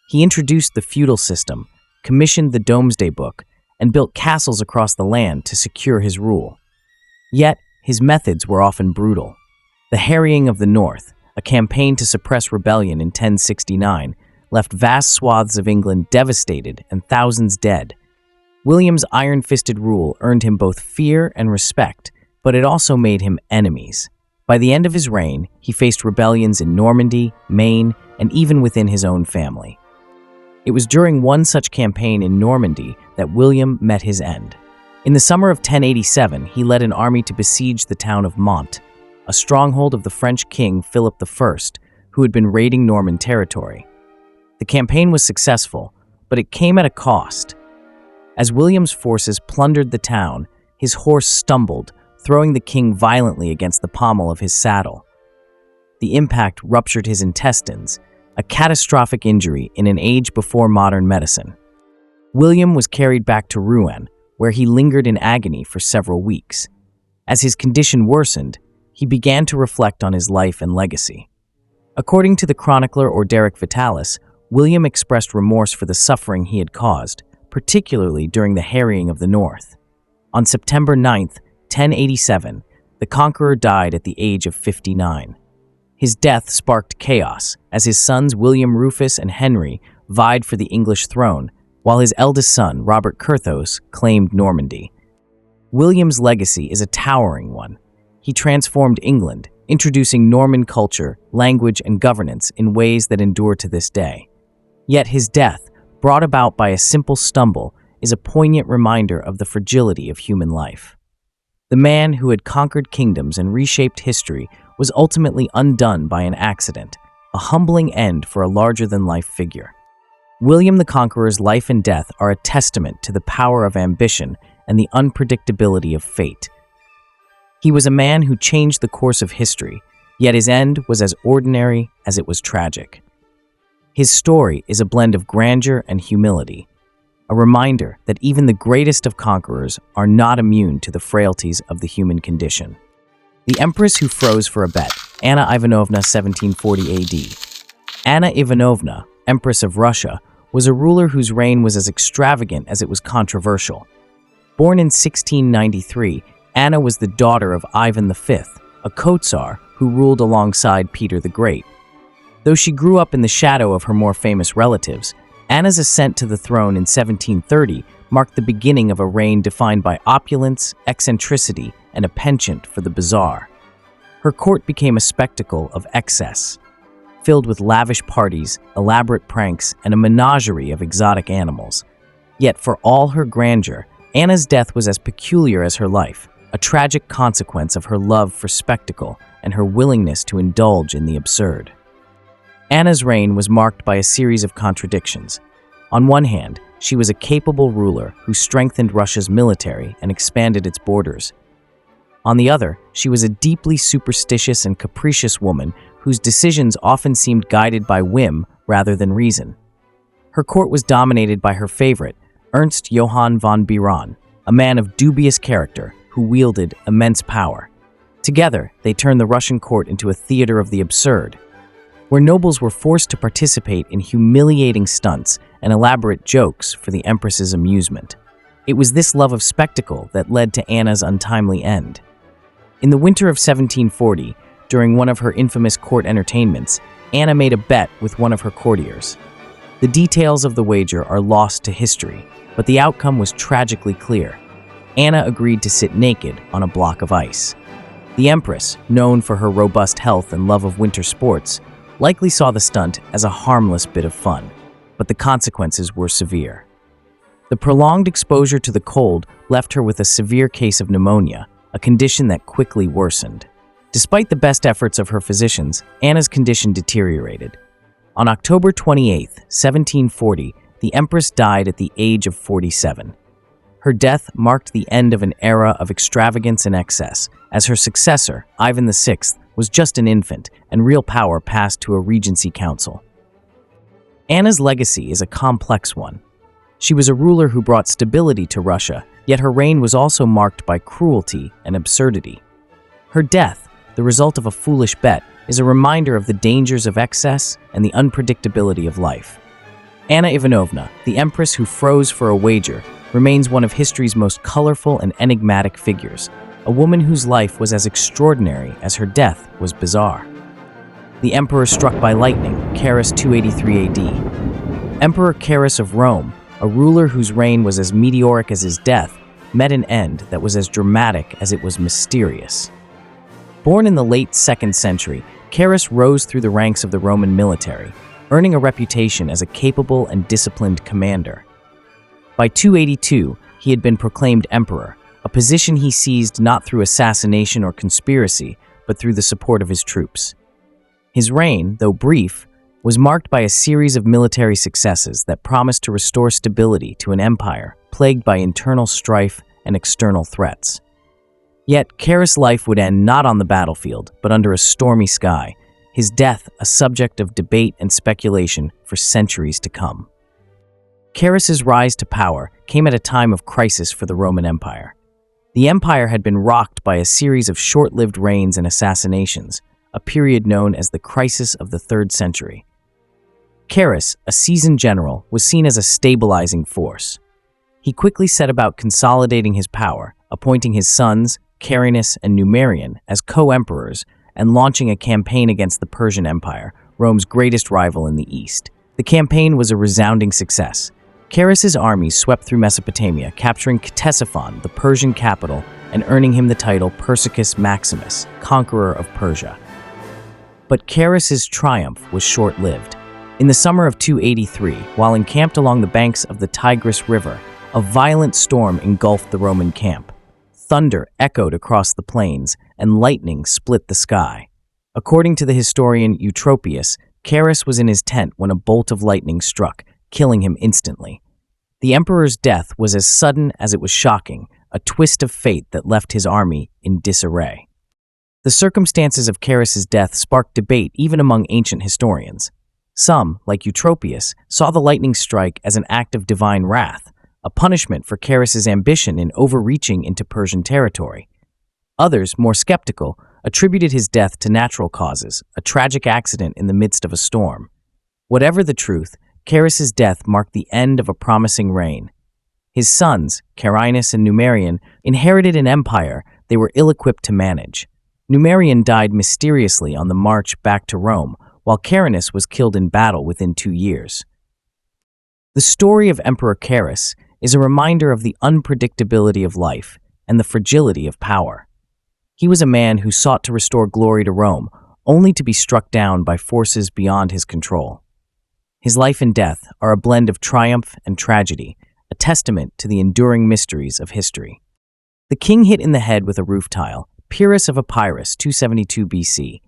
He introduced the feudal system, commissioned the Domesday Book, and built castles across the land to secure his rule. Yet, his methods were often brutal. The Harrying of the North, a campaign to suppress rebellion in 1069, left vast swaths of England devastated and thousands dead. William's iron-fisted rule earned him both fear and respect, but it also made him enemies. By the end of his reign, he faced rebellions in Normandy, Maine, and even within his own family. It was during one such campaign in Normandy that William met his end. In the summer of 1087, he led an army to besiege the town of Mantes, a stronghold of the French king Philip I, who had been raiding Norman territory. The campaign was successful, but it came at a cost. As William's forces plundered the town, his horse stumbled, throwing the king violently against the pommel of his saddle. The impact ruptured his intestines, a catastrophic injury in an age before modern medicine. William was carried back to Rouen, where he lingered in agony for several weeks. As his condition worsened, he began to reflect on his life and legacy. According to the chronicler Orderic Vitalis, William expressed remorse for the suffering he had caused, particularly during the harrying of the North. On September 9th, 1087, the Conqueror died at the age of 59. His death sparked chaos, as his sons William Rufus and Henry vied for the English throne, while his eldest son, Robert Curthose, claimed Normandy. William's legacy is a towering one. He transformed England, introducing Norman culture, language, and governance in ways that endure to this day. Yet his death, brought about by a simple stumble, is a poignant reminder of the fragility of human life. The man who had conquered kingdoms and reshaped history was ultimately undone by an accident, a humbling end for a larger-than-life figure. William the Conqueror's life and death are a testament to the power of ambition and the unpredictability of fate. He was a man who changed the course of history, yet his end was as ordinary as it was tragic. His story is a blend of grandeur and humility, a reminder that even the greatest of conquerors are not immune to the frailties of the human condition. The empress who froze for a bet, Anna Ivanovna, 1740 AD. Anna Ivanovna, Empress of Russia, was a ruler whose reign was as extravagant as it was controversial. Born in 1693, Anna was the daughter of Ivan V, a Kotsar who ruled alongside Peter the Great. Though she grew up in the shadow of her more famous relatives, Anna's ascent to the throne in 1730 marked the beginning of a reign defined by opulence, eccentricity, and a penchant for the bizarre. Her court became a spectacle of excess, filled with lavish parties, elaborate pranks, and a menagerie of exotic animals. Yet for all her grandeur, Anna's death was as peculiar as her life, a tragic consequence of her love for spectacle and her willingness to indulge in the absurd. Anna's reign was marked by a series of contradictions. On one hand, she was a capable ruler who strengthened Russia's military and expanded its borders. On the other, she was a deeply superstitious and capricious woman whose decisions often seemed guided by whim rather than reason. Her court was dominated by her favorite, Ernst Johann von Biron, a man of dubious character who wielded immense power. Together, they turned the Russian court into a theater of the absurd, where nobles were forced to participate in humiliating stunts and elaborate jokes for the empress's amusement. It was this love of spectacle that led to Anna's untimely end. In the winter of 1740, during one of her infamous court entertainments, Anna made a bet with one of her courtiers. The details of the wager are lost to history, but the outcome was tragically clear. Anna agreed to sit naked on a block of ice. The empress, known for her robust health and love of winter sports, likely saw the stunt as a harmless bit of fun, but the consequences were severe. The prolonged exposure to the cold left her with a severe case of pneumonia, a condition that quickly worsened. Despite the best efforts of her physicians, Anna's condition deteriorated. On October 28, 1740, the empress died at the age of 47. Her death marked the end of an era of extravagance and excess, as her successor, Ivan VI, was just an infant, and real power passed to a regency council. Anna's legacy is a complex one. She was a ruler who brought stability to Russia, yet her reign was also marked by cruelty and absurdity. Her death, the result of a foolish bet, is a reminder of the dangers of excess and the unpredictability of life. Anna Ivanovna, the empress who froze for a wager, remains one of history's most colorful and enigmatic figures, a woman whose life was as extraordinary as her death was bizarre. The emperor struck by lightning, Carus 283 AD. Emperor Carus of Rome, a ruler whose reign was as meteoric as his death, met an end that was as dramatic as it was mysterious. Born in the late 2nd century, Carus rose through the ranks of the Roman military, earning a reputation as a capable and disciplined commander. By 282, he had been proclaimed emperor, a position he seized not through assassination or conspiracy, but through the support of his troops. His reign, though brief, was marked by a series of military successes that promised to restore stability to an empire plagued by internal strife and external threats. Yet, Carus' life would end not on the battlefield, but under a stormy sky, his death a subject of debate and speculation for centuries to come. Carus's rise to power came at a time of crisis for the Roman Empire. The empire had been rocked by a series of short-lived reigns and assassinations, a period known as the Crisis of the 3rd Century. Carus, a seasoned general, was seen as a stabilizing force. He quickly set about consolidating his power, appointing his sons, Carinus and Numerian, as co-emperors, and launching a campaign against the Persian Empire, Rome's greatest rival in the East. The campaign was a resounding success. Carus's armies swept through Mesopotamia, capturing Ctesiphon, the Persian capital, and earning him the title Persicus Maximus, Conqueror of Persia. But Carus's triumph was short-lived. In the summer of 283, while encamped along the banks of the Tigris River, a violent storm engulfed the Roman camp. Thunder echoed across the plains, and lightning split the sky. According to the historian Eutropius, Carus was in his tent when a bolt of lightning struck, killing him instantly. The emperor's death was as sudden as it was shocking, a twist of fate that left his army in disarray. The circumstances of Carus's death sparked debate even among ancient historians. Some, like Eutropius, saw the lightning strike as an act of divine wrath, a punishment for Carus's ambition in overreaching into Persian territory. Others, more skeptical, attributed his death to natural causes, a tragic accident in the midst of a storm. Whatever the truth, Carus's death marked the end of a promising reign. His sons, Carinus and Numerian, inherited an empire they were ill-equipped to manage. Numerian died mysteriously on the march back to Rome, while Carinus was killed in battle within 2 years. The story of Emperor Carus is a reminder of the unpredictability of life and the fragility of power. He was a man who sought to restore glory to Rome, only to be struck down by forces beyond his control. His life and death are a blend of triumph and tragedy, a testament to the enduring mysteries of history. The king hit in the head with a roof tile, Pyrrhus of Epirus, 272 BC.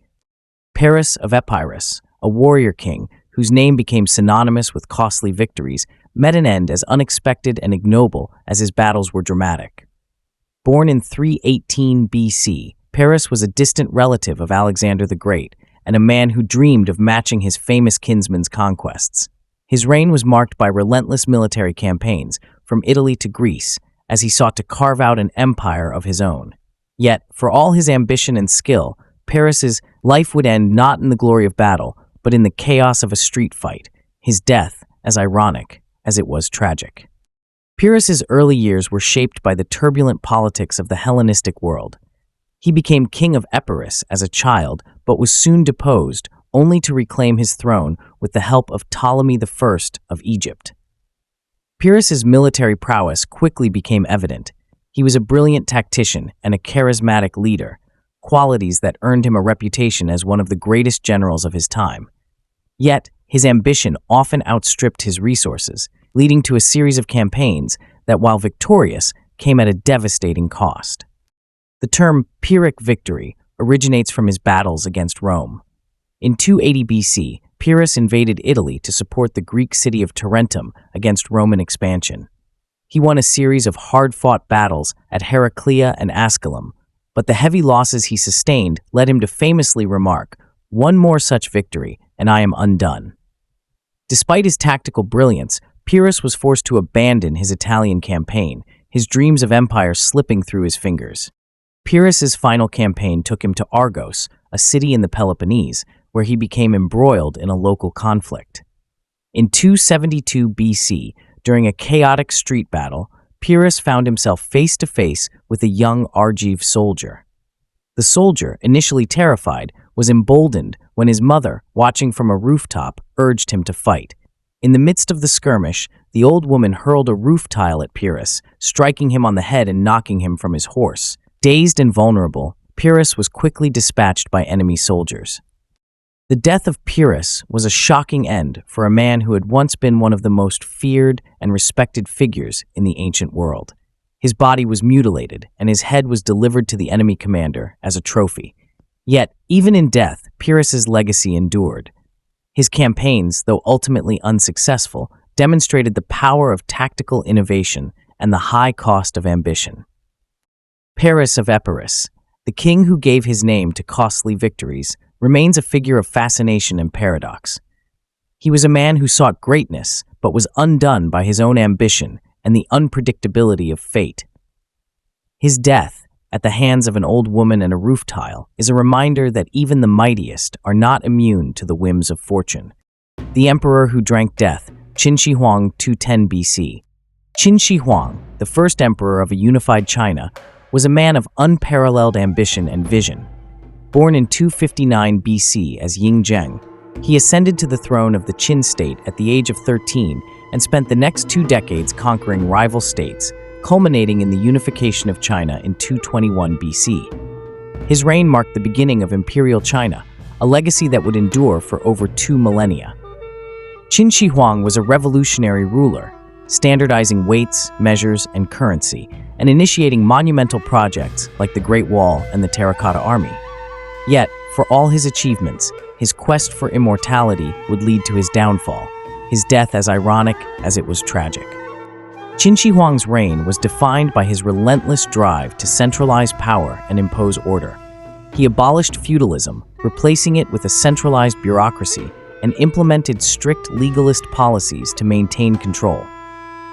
Pyrrhus of Epirus, a warrior king whose name became synonymous with costly victories, met an end as unexpected and ignoble as his battles were dramatic. Born in 318 BC, Pyrrhus was a distant relative of Alexander the Great and a man who dreamed of matching his famous kinsman's conquests. His reign was marked by relentless military campaigns from Italy to Greece as he sought to carve out an empire of his own. Yet, for all his ambition and skill, Pyrrhus's life would end not in the glory of battle, but in the chaos of a street fight, his death as ironic as it was tragic. Pyrrhus's early years were shaped by the turbulent politics of the Hellenistic world. He became king of Epirus as a child, but was soon deposed, only to reclaim his throne with the help of Ptolemy I of Egypt. Pyrrhus's military prowess quickly became evident. He was a brilliant tactician and a charismatic leader, qualities that earned him a reputation as one of the greatest generals of his time. Yet, his ambition often outstripped his resources, leading to a series of campaigns that, while victorious, came at a devastating cost. The term Pyrrhic victory originates from his battles against Rome. In 280 BC, Pyrrhus invaded Italy to support the Greek city of Tarentum against Roman expansion. He won a series of hard-fought battles at Heraclea and Asculum, but the heavy losses he sustained led him to famously remark, "One more such victory, and I am undone." Despite his tactical brilliance, Pyrrhus was forced to abandon his Italian campaign, his dreams of empire slipping through his fingers. Pyrrhus's final campaign took him to Argos, a city in the Peloponnese, where he became embroiled in a local conflict. In 272 BC, during a chaotic street battle, Pyrrhus found himself face-to-face with a young Argive soldier. The soldier, initially terrified, was emboldened when his mother, watching from a rooftop, urged him to fight. In the midst of the skirmish, the old woman hurled a roof tile at Pyrrhus, striking him on the head and knocking him from his horse. Dazed and vulnerable, Pyrrhus was quickly dispatched by enemy soldiers. The death of Pyrrhus was a shocking end for a man who had once been one of the most feared and respected figures in the ancient world. His body was mutilated, and his head was delivered to the enemy commander as a trophy. Yet, even in death, Pyrrhus's legacy endured. His campaigns, though ultimately unsuccessful, demonstrated the power of tactical innovation and the high cost of ambition. Pyrrhus of Epirus, the king who gave his name to costly victories, remains a figure of fascination and paradox. He was a man who sought greatness, but was undone by his own ambition and the unpredictability of fate. His death, at the hands of an old woman and a roof tile, is a reminder that even the mightiest are not immune to the whims of fortune. The emperor who drank death, Qin Shi Huang, 210 BC. Qin Shi Huang, the first emperor of a unified China, was a man of unparalleled ambition and vision. Born in 259 BC as Ying Zheng, he ascended to the throne of the Qin state at the age of 13 and spent the next 2 decades conquering rival states, culminating in the unification of China in 221 BC. His reign marked the beginning of Imperial China, a legacy that would endure for over 2 millennia. Qin Shi Huang was a revolutionary ruler, standardizing weights, measures, and currency, and initiating monumental projects like the Great Wall and the Terracotta Army. Yet, for all his achievements, his quest for immortality would lead to his downfall, his death as ironic as it was tragic. Qin Shi Huang's reign was defined by his relentless drive to centralize power and impose order. He abolished feudalism, replacing it with a centralized bureaucracy, and implemented strict legalist policies to maintain control.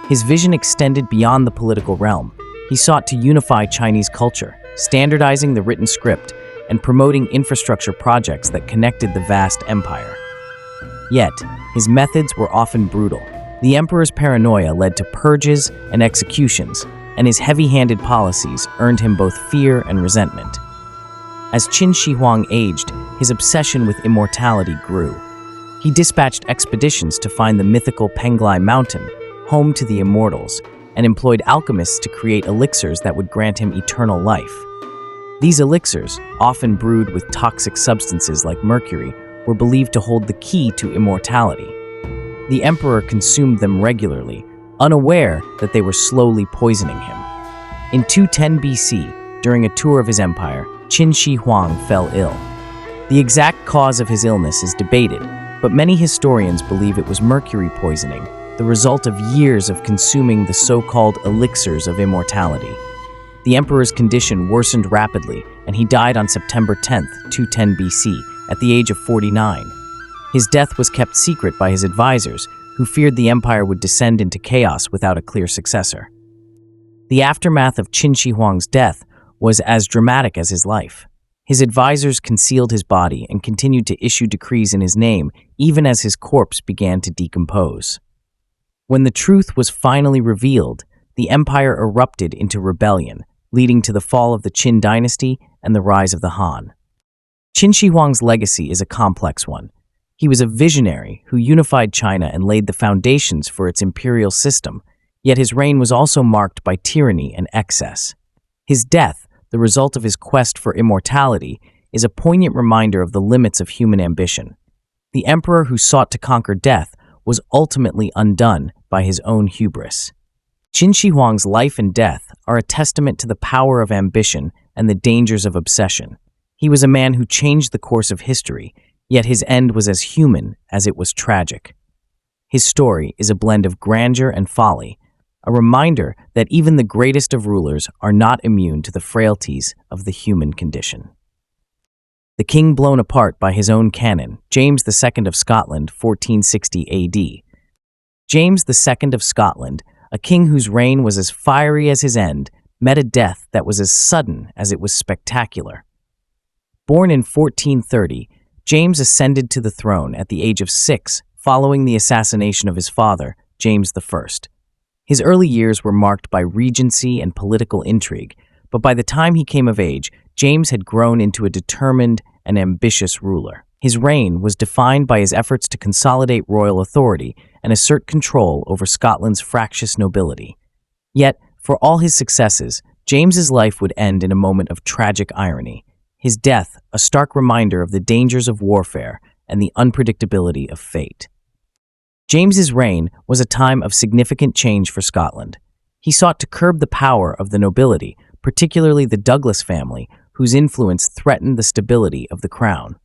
His vision extended beyond the political realm. He sought to unify Chinese culture, standardizing the written script and promoting infrastructure projects that connected the vast empire. Yet, his methods were often brutal. The emperor's paranoia led to purges and executions, and his heavy-handed policies earned him both fear and resentment. As Qin Shi Huang aged, his obsession with immortality grew. He dispatched expeditions to find the mythical Penglai Mountain, home to the immortals, and employed alchemists to create elixirs that would grant him eternal life. These elixirs, often brewed with toxic substances like mercury, were believed to hold the key to immortality. The emperor consumed them regularly, unaware that they were slowly poisoning him. In 210 BC, during a tour of his empire, Qin Shi Huang fell ill. The exact cause of his illness is debated, but many historians believe it was mercury poisoning, the result of years of consuming the so-called elixirs of immortality. The emperor's condition worsened rapidly, and he died on September 10, 210 BC, at the age of 49. His death was kept secret by his advisors, who feared the empire would descend into chaos without a clear successor. The aftermath of Qin Shi Huang's death was as dramatic as his life. His advisors concealed his body and continued to issue decrees in his name, even as his corpse began to decompose. When the truth was finally revealed, the empire erupted into rebellion, leading to the fall of the Qin dynasty and the rise of the Han. Qin Shi Huang's legacy is a complex one. He was a visionary who unified China and laid the foundations for its imperial system, yet his reign was also marked by tyranny and excess. His death, the result of his quest for immortality, is a poignant reminder of the limits of human ambition. The emperor who sought to conquer death was ultimately undone by his own hubris. Qin Shi Huang's life and death are a testament to the power of ambition and the dangers of obsession. He was a man who changed the course of history, yet his end was as human as it was tragic. His story is a blend of grandeur and folly, a reminder that even the greatest of rulers are not immune to the frailties of the human condition. The king blown apart by his own cannon, James II of Scotland, 1460 AD. James II of Scotland, a king whose reign was as fiery as his end, met a death that was as sudden as it was spectacular. Born in 1430, James ascended to the throne at the age of 6 following the assassination of his father, James I. His early years were marked by regency and political intrigue, but by the time he came of age, James had grown into a determined and ambitious ruler. His reign was defined by his efforts to consolidate royal authority and assert control over Scotland's fractious nobility. Yet, for all his successes, James's life would end in a moment of tragic irony. His death, a stark reminder of the dangers of warfare and the unpredictability of fate. James's reign was a time of significant change for Scotland. He sought to curb the power of the nobility, particularly the Douglas family, whose influence threatened the stability of the crown.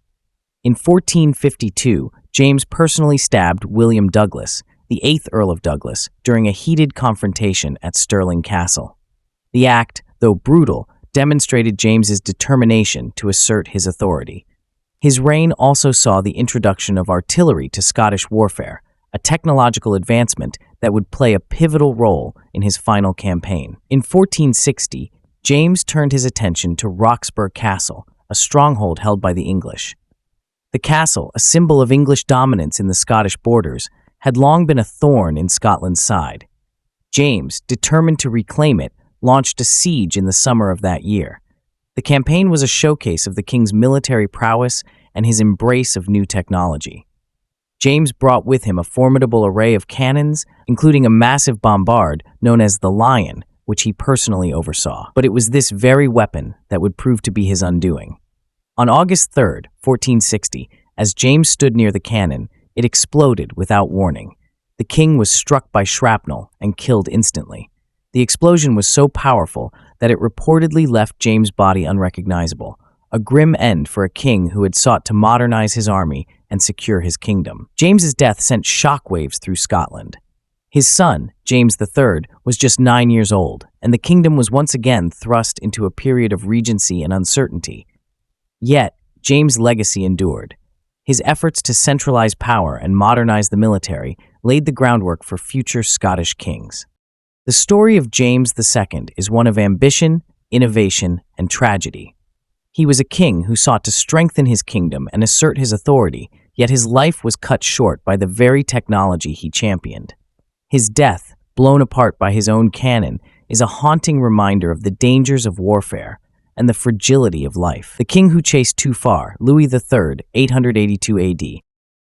In 1452, James personally stabbed William Douglas, the 8th Earl of Douglas, during a heated confrontation at Stirling Castle. The act, though brutal, demonstrated James's determination to assert his authority. His reign also saw the introduction of artillery to Scottish warfare, a technological advancement that would play a pivotal role in his final campaign. In 1460, James turned his attention to Roxburgh Castle, a stronghold held by the English. The castle, a symbol of English dominance in the Scottish borders, had long been a thorn in Scotland's side. James, determined to reclaim it, launched a siege in the summer of that year. The campaign was a showcase of the king's military prowess and his embrace of new technology. James brought with him a formidable array of cannons, including a massive bombard known as the Lion, which he personally oversaw. But it was this very weapon that would prove to be his undoing. On August 3, 1460, as James stood near the cannon, it exploded without warning. The king was struck by shrapnel and killed instantly. The explosion was so powerful that it reportedly left James' body unrecognizable, a grim end for a king who had sought to modernize his army and secure his kingdom. James's death sent shockwaves through Scotland. His son, James III, was just 9 years old, and the kingdom was once again thrust into a period of regency and uncertainty. Yet, James' legacy endured. His efforts to centralize power and modernize the military laid the groundwork for future Scottish kings. The story of James II is one of ambition, innovation, and tragedy. He was a king who sought to strengthen his kingdom and assert his authority, yet his life was cut short by the very technology he championed. His death, blown apart by his own cannon, is a haunting reminder of the dangers of warfare and the fragility of life. The king who chased too far, Louis III, 882 AD.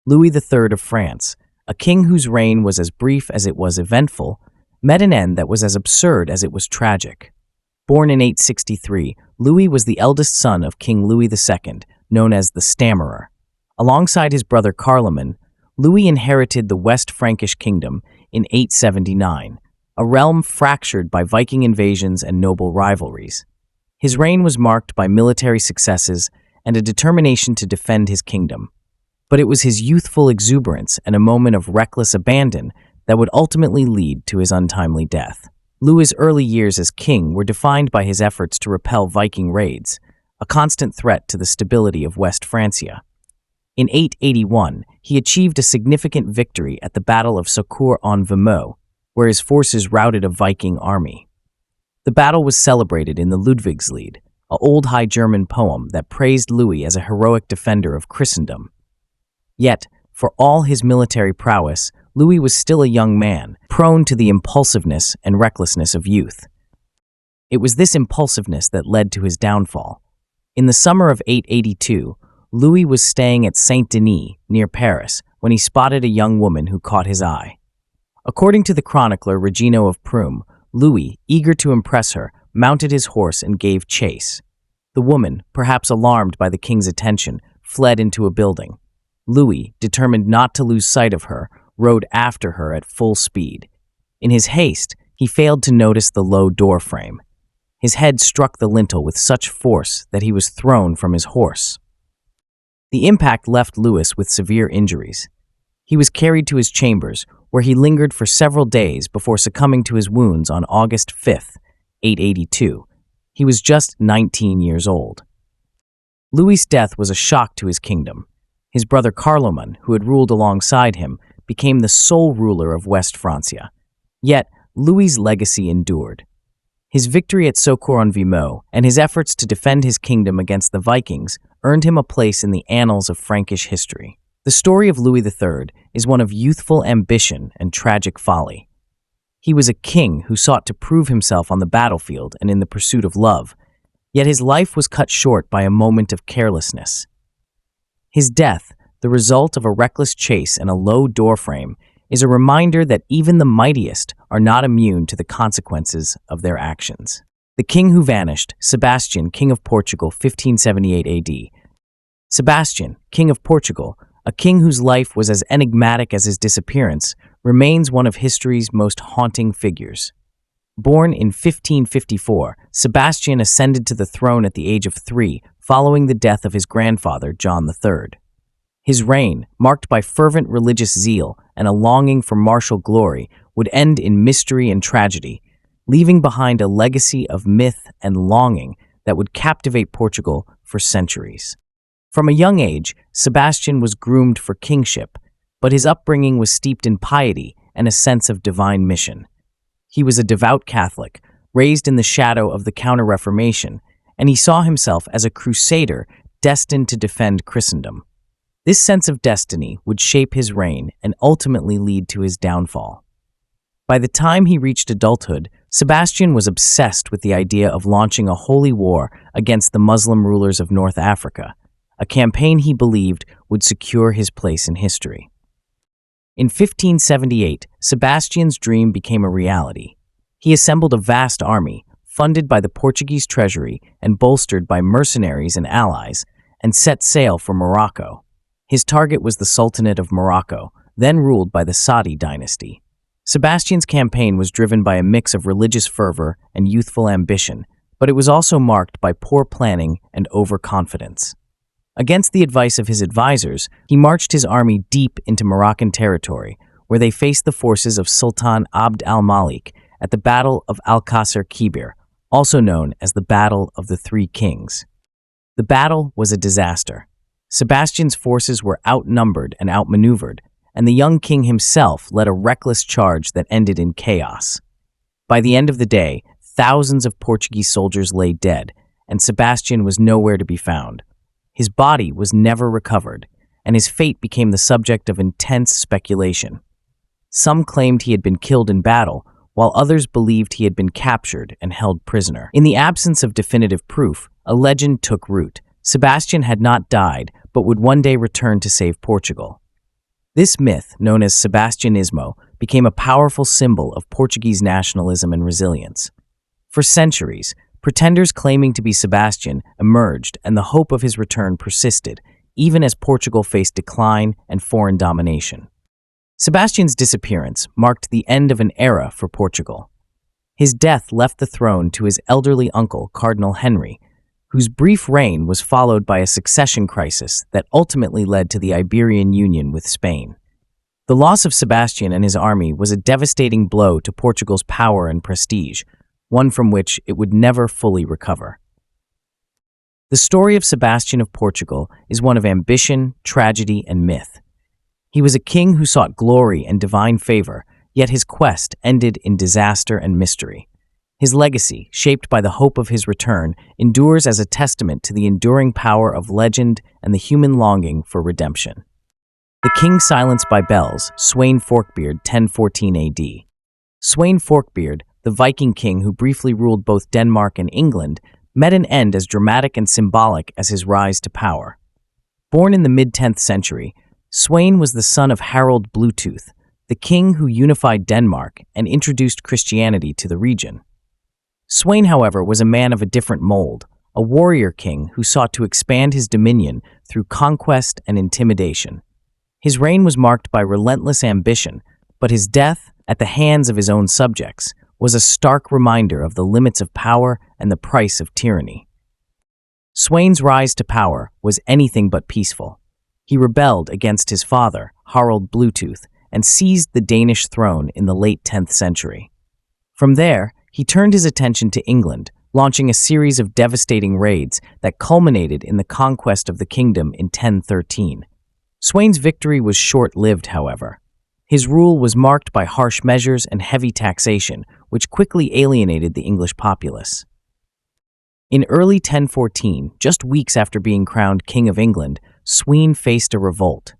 Louis III of France, a king whose reign was as brief as it was eventful, met an end that was as absurd as it was tragic. Born in 863, Louis was the eldest son of King Louis II, known as the Stammerer. Alongside his brother Carloman, Louis inherited the West Frankish kingdom in 879, a realm fractured by Viking invasions and noble rivalries. His reign was marked by military successes and a determination to defend his kingdom. But it was his youthful exuberance and a moment of reckless abandon that would ultimately lead to his untimely death. Louis's early years as king were defined by his efforts to repel Viking raids, a constant threat to the stability of West Francia. In 881, he achieved a significant victory at the Battle of Saucourt-en-Vimeu, where his forces routed a Viking army. The battle was celebrated in the Ludwigslied, an old High German poem that praised Louis as a heroic defender of Christendom. Yet, for all his military prowess, Louis was still a young man, prone to the impulsiveness and recklessness of youth. It was this impulsiveness that led to his downfall. In the summer of 882, Louis was staying at Saint-Denis, near Paris, when he spotted a young woman who caught his eye. According to the chronicler Regino of Prume, Louis, eager to impress her, mounted his horse and gave chase. The woman, perhaps alarmed by the king's attention, fled into a building. Louis, determined not to lose sight of her, rode after her at full speed. In his haste, he failed to notice the low door frame. His head struck the lintel with such force that he was thrown from his horse. The impact left Louis with severe injuries. He was carried to his chambers, where he lingered for several days before succumbing to his wounds on August 5, 882. He was just 19 years old. Louis's death was a shock to his kingdom. His brother Carloman, who had ruled alongside him, became the sole ruler of West Francia. Yet, Louis's legacy endured. His victory at Saucourt-en-Vimeu and his efforts to defend his kingdom against the Vikings earned him a place in the annals of Frankish history. The story of Louis III is one of youthful ambition and tragic folly. He was a king who sought to prove himself on the battlefield and in the pursuit of love, yet his life was cut short by a moment of carelessness. His death, the result of a reckless chase and a low doorframe, is a reminder that even the mightiest are not immune to the consequences of their actions. The king who vanished, Sebastian, King of Portugal, 1578 AD. Sebastian, King of Portugal, a king whose life was as enigmatic as his disappearance, remains one of history's most haunting figures. Born in 1554, Sebastian ascended to the throne at the age of 3, following the death of his grandfather, John III. His reign, marked by fervent religious zeal and a longing for martial glory, would end in mystery and tragedy, leaving behind a legacy of myth and longing that would captivate Portugal for centuries. From a young age, Sebastian was groomed for kingship, but his upbringing was steeped in piety and a sense of divine mission. He was a devout Catholic, raised in the shadow of the Counter-Reformation, and he saw himself as a crusader destined to defend Christendom. This sense of destiny would shape his reign and ultimately lead to his downfall. By the time he reached adulthood, Sebastian was obsessed with the idea of launching a holy war against the Muslim rulers of North Africa, a campaign he believed would secure his place in history. In 1578, Sebastian's dream became a reality. He assembled a vast army, funded by the Portuguese treasury and bolstered by mercenaries and allies, and set sail for Morocco. His target was the Sultanate of Morocco, then ruled by the Saadi dynasty. Sebastian's campaign was driven by a mix of religious fervor and youthful ambition, but it was also marked by poor planning and overconfidence. Against the advice of his advisors, he marched his army deep into Moroccan territory, where they faced the forces of Sultan Abd al-Malik at the Battle of Alcácer-Quibir, also known as the Battle of the Three Kings. The battle was a disaster. Sebastian's forces were outnumbered and outmaneuvered, and the young king himself led a reckless charge that ended in chaos. By the end of the day, thousands of Portuguese soldiers lay dead, and Sebastian was nowhere to be found. His body was never recovered, and his fate became the subject of intense speculation. Some claimed he had been killed in battle, while others believed he had been captured and held prisoner. In the absence of definitive proof, a legend took root. Sebastian had not died, but would one day return to save Portugal. This myth, known as Sebastianismo, became a powerful symbol of Portuguese nationalism and resilience. For centuries, pretenders claiming to be Sebastian emerged, and the hope of his return persisted, even as Portugal faced decline and foreign domination. Sebastian's disappearance marked the end of an era for Portugal. His death left the throne to his elderly uncle, Cardinal Henry, whose brief reign was followed by a succession crisis that ultimately led to the Iberian Union with Spain. The loss of Sebastian and his army was a devastating blow to Portugal's power and prestige, one from which it would never fully recover. The story of Sebastian of Portugal is one of ambition, tragedy, and myth. He was a king who sought glory and divine favor, yet his quest ended in disaster and mystery. His legacy, shaped by the hope of his return, endures as a testament to the enduring power of legend and the human longing for redemption. The King Silenced by Bells, Sweyn Forkbeard, 1014 AD. Sweyn Forkbeard, the Viking king who briefly ruled both Denmark and England, met an end as dramatic and symbolic as his rise to power. Born in the mid-10th century, Sweyn was the son of Harold Bluetooth, the king who unified Denmark and introduced Christianity to the region. Sweyn, however, was a man of a different mold, a warrior king who sought to expand his dominion through conquest and intimidation. His reign was marked by relentless ambition, but his death, at the hands of his own subjects, was a stark reminder of the limits of power and the price of tyranny. Sweyn's rise to power was anything but peaceful. He rebelled against his father, Harold Bluetooth, and seized the Danish throne in the late 10th century. From there, he turned his attention to England, launching a series of devastating raids that culminated in the conquest of the kingdom in 1013. Sweyn's victory was short-lived, however. His rule was marked by harsh measures and heavy taxation, which quickly alienated the English populace. In early 1014, just weeks after being crowned King of England, Sweyn faced a revolt.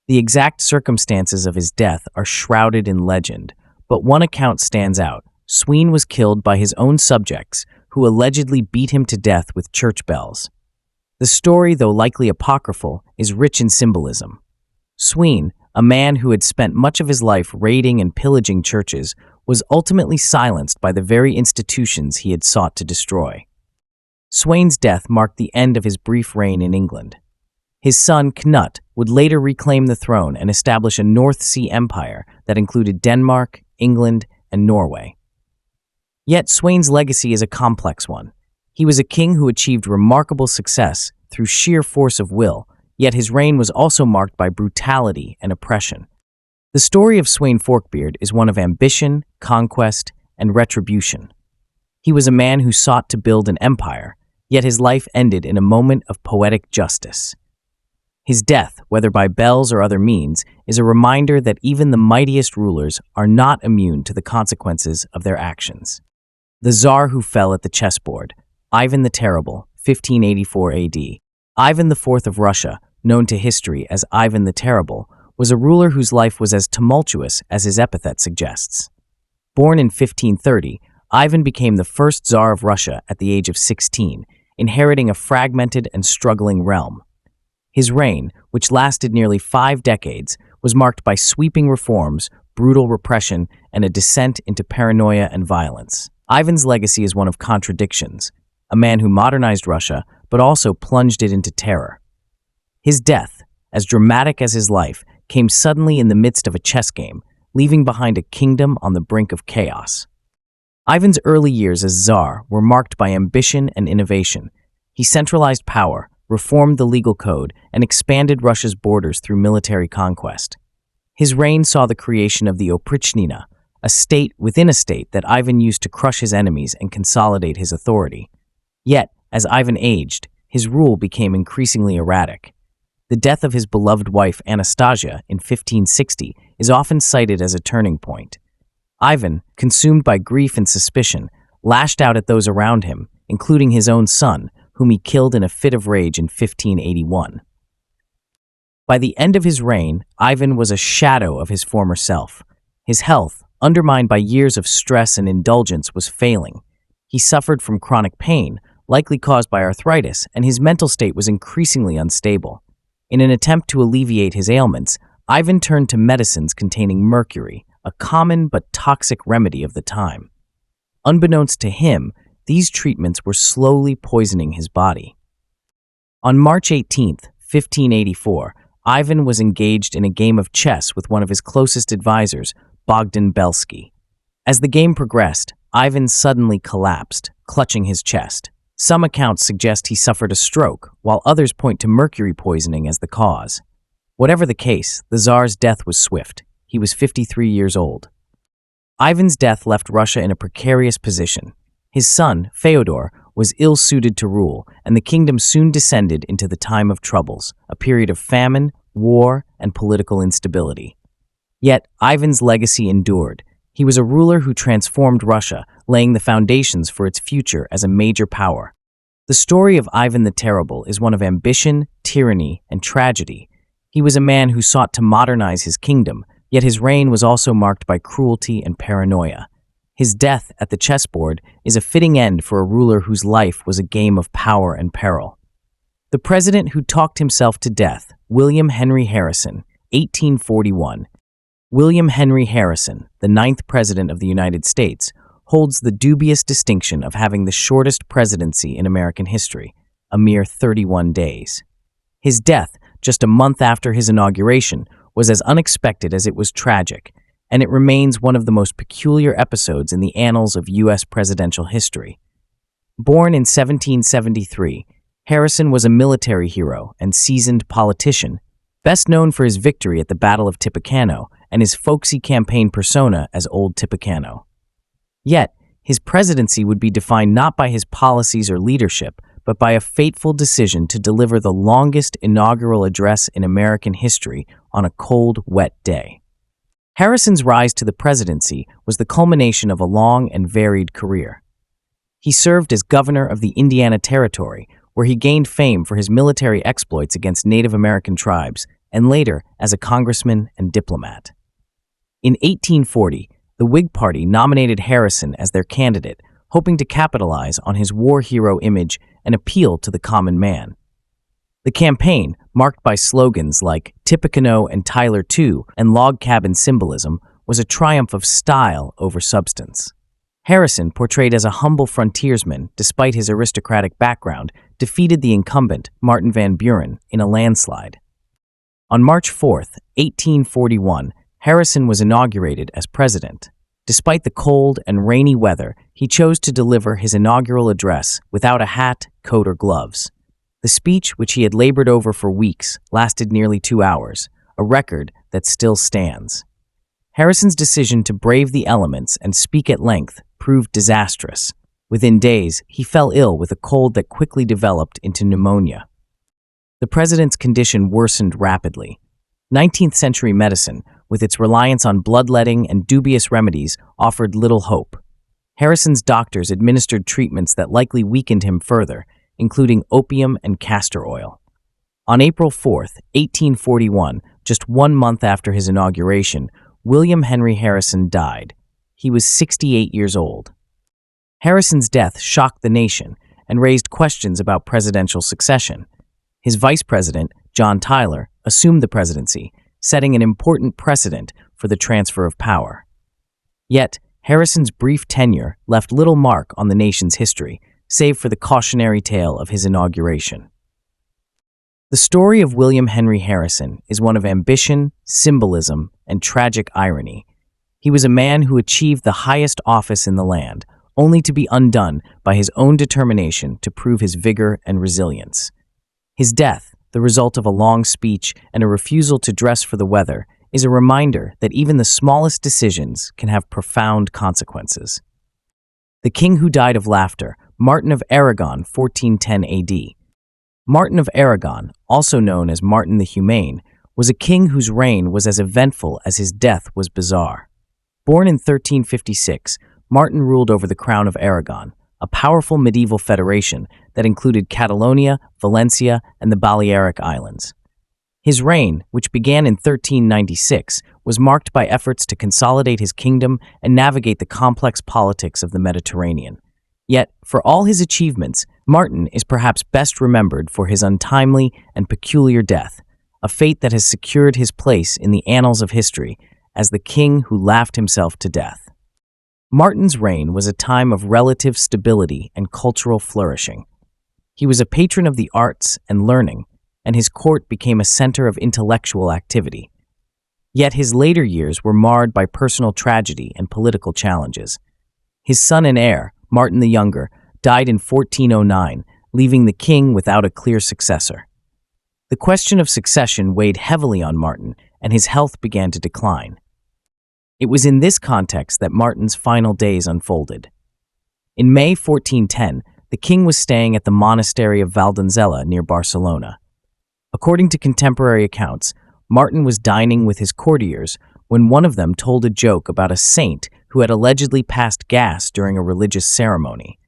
The exact circumstances of his death are shrouded in legend, but one account stands out. Sweyn was killed by his own subjects, who allegedly beat him to death with church bells. The story, though likely apocryphal, is rich in symbolism. Sweyn, a man who had spent much of his life raiding and pillaging churches, was ultimately silenced by the very institutions he had sought to destroy. Sweyn's death marked the end of his brief reign in England. His son, Knut, would later reclaim the throne and establish a North Sea empire that included Denmark, England, and Norway. Yet Sweyn's legacy is a complex one. He was a king who achieved remarkable success through sheer force of will, yet his reign was also marked by brutality and oppression. The story of Sweyn Forkbeard is one of ambition, conquest, and retribution. He was a man who sought to build an empire, yet his life ended in a moment of poetic justice. His death, whether by bells or other means, is a reminder that even the mightiest rulers are not immune to the consequences of their actions. The Tsar who fell at the chessboard, Ivan the Terrible, 1584 AD. Ivan IV of Russia, known to history as Ivan the Terrible, was a ruler whose life was as tumultuous as his epithet suggests. Born in 1530, Ivan became the first Tsar of Russia at the age of 16, inheriting a fragmented and struggling realm. His reign, which lasted nearly 5 decades, was marked by sweeping reforms, brutal repression, and a descent into paranoia and violence. Ivan's legacy is one of contradictions, a man who modernized Russia but also plunged it into terror. His death, as dramatic as his life, came suddenly in the midst of a chess game, leaving behind a kingdom on the brink of chaos. Ivan's early years as Tsar were marked by ambition and innovation. He centralized power, reformed the legal code, and expanded Russia's borders through military conquest. His reign saw the creation of the Oprichnina, a state within a state that Ivan used to crush his enemies and consolidate his authority. Yet, as Ivan aged, his rule became increasingly erratic. The death of his beloved wife Anastasia in 1560 is often cited as a turning point. Ivan, consumed by grief and suspicion, lashed out at those around him, including his own son, whom he killed in a fit of rage in 1581. By the end of his reign, Ivan was a shadow of his former self. His health, undermined by years of stress and indulgence, was failing. He suffered from chronic pain, likely caused by arthritis, and his mental state was increasingly unstable. In an attempt to alleviate his ailments, Ivan turned to medicines containing mercury, a common but toxic remedy of the time. Unbeknownst to him, these treatments were slowly poisoning his body. On March 18, 1584, Ivan was engaged in a game of chess with one of his closest advisors, Bogdan Belsky. As the game progressed, Ivan suddenly collapsed, clutching his chest. Some accounts suggest he suffered a stroke, while others point to mercury poisoning as the cause. Whatever the case, the Tsar's death was swift. He was 53 years old. Ivan's death left Russia in a precarious position. His son, Fyodor, was ill-suited to rule, and the kingdom soon descended into the time of troubles, a period of famine, war, and political instability. Yet, Ivan's legacy endured. He was a ruler who transformed Russia, laying the foundations for its future as a major power. The story of Ivan the Terrible is one of ambition, tyranny, and tragedy. He was a man who sought to modernize his kingdom, yet his reign was also marked by cruelty and paranoia. His death at the chessboard is a fitting end for a ruler whose life was a game of power and peril. The president who talked himself to death, William Henry Harrison, 1841. William Henry Harrison, the 9th President of the United States, holds the dubious distinction of having the shortest presidency in American history, a mere 31 days. His death, just a month after his inauguration, was as unexpected as it was tragic, and it remains one of the most peculiar episodes in the annals of U.S. presidential history. Born in 1773, Harrison was a military hero and seasoned politician, best known for his victory at the Battle of Tippecanoe and his folksy campaign persona as Old Tippecanoe. Yet, his presidency would be defined not by his policies or leadership, but by a fateful decision to deliver the longest inaugural address in American history on a cold, wet day. Harrison's rise to the presidency was the culmination of a long and varied career. He served as governor of the Indiana Territory, where he gained fame for his military exploits against Native American tribes, and later as a congressman and diplomat. In 1840, the Whig Party nominated Harrison as their candidate, hoping to capitalize on his war hero image and appeal to the common man. The campaign, marked by slogans like Tippecanoe and Tyler too and log cabin symbolism, was a triumph of style over substance. Harrison, portrayed as a humble frontiersman despite his aristocratic background, defeated the incumbent, Martin Van Buren, in a landslide. On March 4, 1841, Harrison was inaugurated as president. Despite the cold and rainy weather, he chose to deliver his inaugural address without a hat, coat, or gloves. The speech, which he had labored over for weeks, lasted nearly 2 hours, a record that still stands. Harrison's decision to brave the elements and speak at length proved disastrous. Within days, he fell ill with a cold that quickly developed into pneumonia. The president's condition worsened rapidly. 19th-century medicine, with its reliance on bloodletting and dubious remedies, offered little hope. Harrison's doctors administered treatments that likely weakened him further, including opium and castor oil. On April 4, 1841, just 1 month after his inauguration, William Henry Harrison died. He was 68 years old. Harrison's death shocked the nation and raised questions about presidential succession. His vice president, John Tyler, assumed the presidency, setting an important precedent for the transfer of power. Yet, Harrison's brief tenure left little mark on the nation's history, save for the cautionary tale of his inauguration. The story of William Henry Harrison is one of ambition, symbolism, and tragic irony. He was a man who achieved the highest office in the land, only to be undone by his own determination to prove his vigor and resilience. His death, the result of a long speech and a refusal to dress for the weather, is a reminder that even the smallest decisions can have profound consequences. The king who died of laughter, Martin of Aragon, 1410 AD. Martin of Aragon, also known as Martin the Humane, was a king whose reign was as eventful as his death was bizarre. Born in 1356, Martin ruled over the crown of Aragon, a powerful medieval federation that included Catalonia, Valencia, and the Balearic Islands. His reign, which began in 1396, was marked by efforts to consolidate his kingdom and navigate the complex politics of the Mediterranean. Yet, for all his achievements, Martin is perhaps best remembered for his untimely and peculiar death, a fate that has secured his place in the annals of history as the king who laughed himself to death. Martin's reign was a time of relative stability and cultural flourishing. He was a patron of the arts and learning, and his court became a center of intellectual activity. Yet his later years were marred by personal tragedy and political challenges. His son and heir, Martin the Younger, died in 1409, leaving the king without a clear successor. The question of succession weighed heavily on Martin, and his health began to decline. It was in this context that Martin's final days unfolded. In May 1410, the king was staying at the monastery of Valdenzella near Barcelona. According to contemporary accounts, Martin was dining with his courtiers when one of them told a joke about a saint who had allegedly passed gas during a religious ceremony.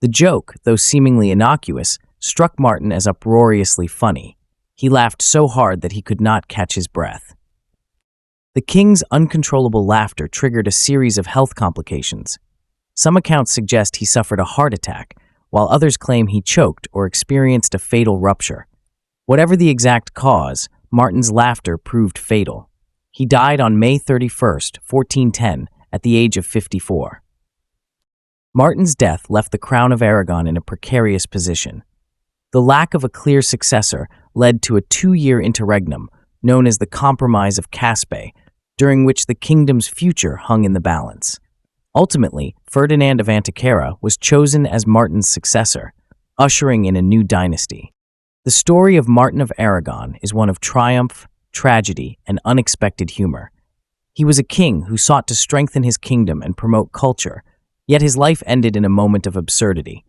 The joke, though seemingly innocuous, struck Martin as uproariously funny. He laughed so hard that he could not catch his breath. The king's uncontrollable laughter triggered a series of health complications. Some accounts suggest he suffered a heart attack, while others claim he choked or experienced a fatal rupture. Whatever the exact cause, Martin's laughter proved fatal. He died on May 31, 1410, at the age of 54. Martin's death left the crown of Aragon in a precarious position. The lack of a clear successor led to a 2-year interregnum, known as the Compromise of Caspe, during which the kingdom's future hung in the balance. Ultimately, Ferdinand of Antequera was chosen as Martin's successor, ushering in a new dynasty. The story of Martin of Aragon is one of triumph, tragedy, and unexpected humor. He was a king who sought to strengthen his kingdom and promote culture, yet his life ended in a moment of absurdity.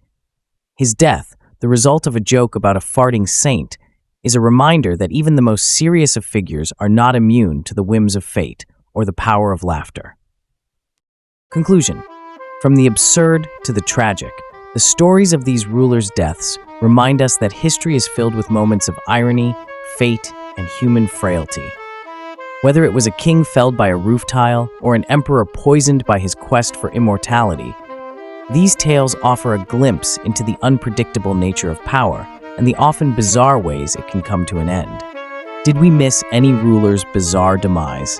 His death, the result of a joke about a farting saint, is a reminder that even the most serious of figures are not immune to the whims of fate or the power of laughter. Conclusion. From the absurd to the tragic, the stories of these rulers' deaths remind us that history is filled with moments of irony, fate, and human frailty. Whether it was a king felled by a roof tile or an emperor poisoned by his quest for immortality, these tales offer a glimpse into the unpredictable nature of power and the often bizarre ways it can come to an end. Did we miss any ruler's bizarre demise?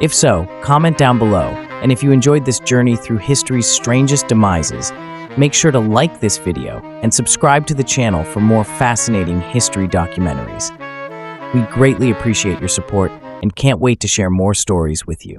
If so, comment down below, and if you enjoyed this journey through history's strangest demises, make sure to like this video and subscribe to the channel for more fascinating history documentaries. We greatly appreciate your support and can't wait to share more stories with you.